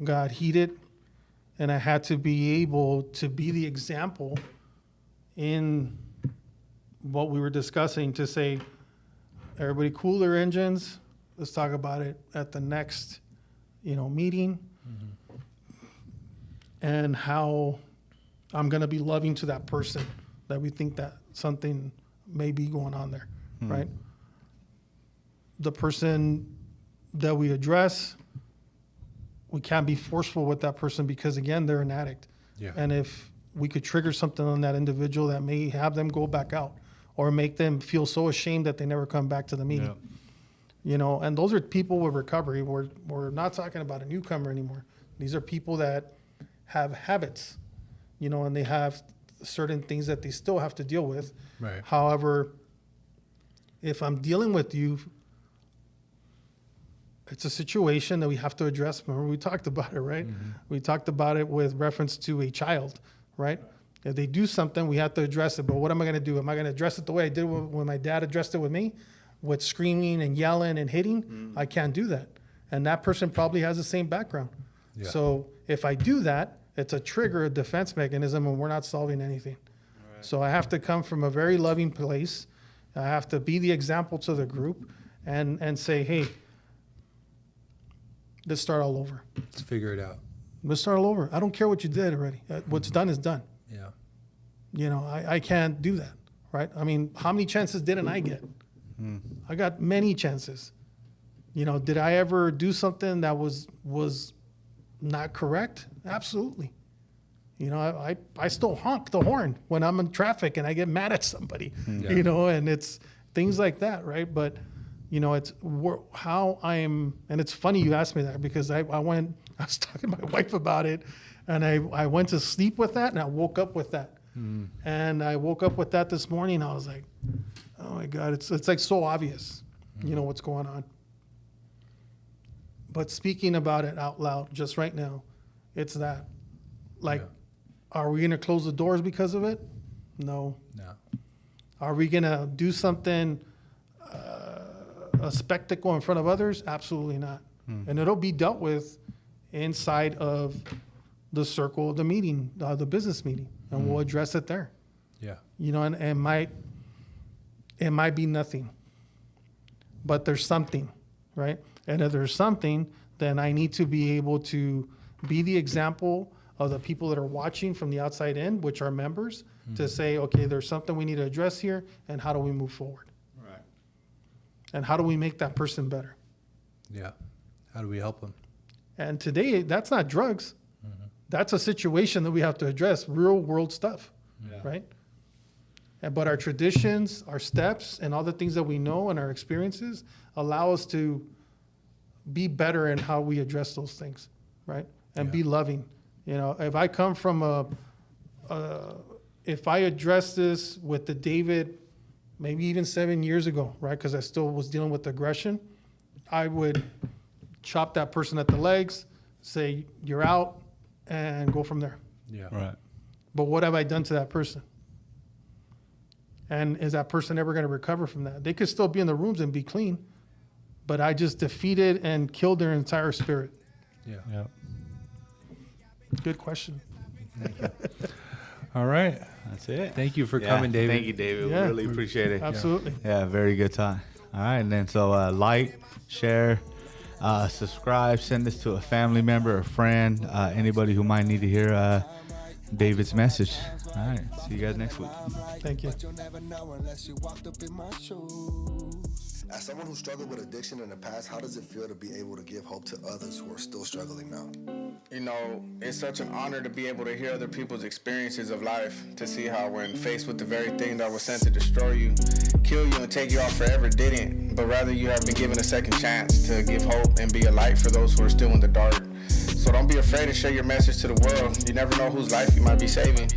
got heated, and I had to be able to be the example in what we were discussing to say, everybody cool their engines. Let's talk about it at the next, meeting. And how I'm going to be loving to that person that we think that something may be going on there, right? The person that we address, we can't be forceful with that person because, again, they're an addict. Yeah. And if we could trigger something on that individual that may have them go back out or make them feel so ashamed that they never come back to the meeting. Yeah. And those are people with recovery. We're not talking about a newcomer anymore. These are people that have habits, and they have certain things that they still have to deal with. Right. However, if I'm dealing with you, it's a situation that we have to address. Remember, we talked about it, right? We talked about it with reference to a child, right? If they do something, we have to address it. But what am I going to do? Am I going to address it the way I did when my dad addressed it with me, with screaming and yelling and hitting? I can't do that. And that person probably has the same background. Yeah. So if I do that, it's a trigger, a defense mechanism, and we're not solving anything. So I have to come from a very loving place. I have to be the example to the group and say, hey, let's start all over. Let's figure it out. Let's start all over. I don't care what you did already. What's done is done. Yeah. I can't do that, right? I mean, how many chances didn't I get? I got many chances. Did I ever do something that was not correct? Absolutely. I still honk the horn when I'm in traffic and I get mad at somebody, and it's things like that, right? But, it's how I'm, and it's funny you asked me that because I was talking to my wife about it, and I went to sleep with that and I woke up with that. And I woke up with that this morning. I was like, oh my God, it's like so obvious, what's going on. But speaking about it out loud just right now, it's that. Like, are we going to close the doors because of it? No. No. Are we going to do something, a spectacle in front of others? Absolutely not. And it'll be dealt with inside of the circle of the meeting, the business meeting, and we'll address it there. Yeah. And it might be nothing, but there's something, right? And if there's something, then I need to be able to be the example of the people that are watching from the outside in, which are members, to say, okay, there's something we need to address here, and how do we move forward? Right. And how do we make that person better? Yeah. How do we help them? And today, that's not drugs. That's a situation that we have to address, real world stuff, right? But our traditions, our steps, and all the things that we know and our experiences allow us to be better in how we address those things, right? And be loving. If I come from if I address this with the David, maybe even 7 years ago, right? Because I still was dealing with aggression, I would chop that person at the legs, say, you're out, and go from there. Yeah. Right. But what have I done to that person? And is that person ever going to recover from that? They could still be in the rooms and be clean, but I just defeated and killed their entire spirit. Yeah. Yeah. Good question. All right. That's it. Thank you for Yeah, coming, David. Thank you, David. Yeah. We really appreciate it. Absolutely. Yeah, very good time. All right, and then so like, share, subscribe, send this to a family member, a friend, anybody who might need to hear David's message. All right, see you guys next week. Thank you. You'll never know unless you walked up in my shoes. As someone who struggled with addiction in the past, how does it feel to be able to give hope to others who are still struggling now? You know, it's such an honor to be able to hear other people's experiences of life, to see how when faced with the very thing that was sent to destroy you, kill you and take you out forever didn't, but rather you have been given a second chance to give hope and be a light for those who are still in the dark. So don't be afraid to share your message to the world. You never know whose life you might be saving.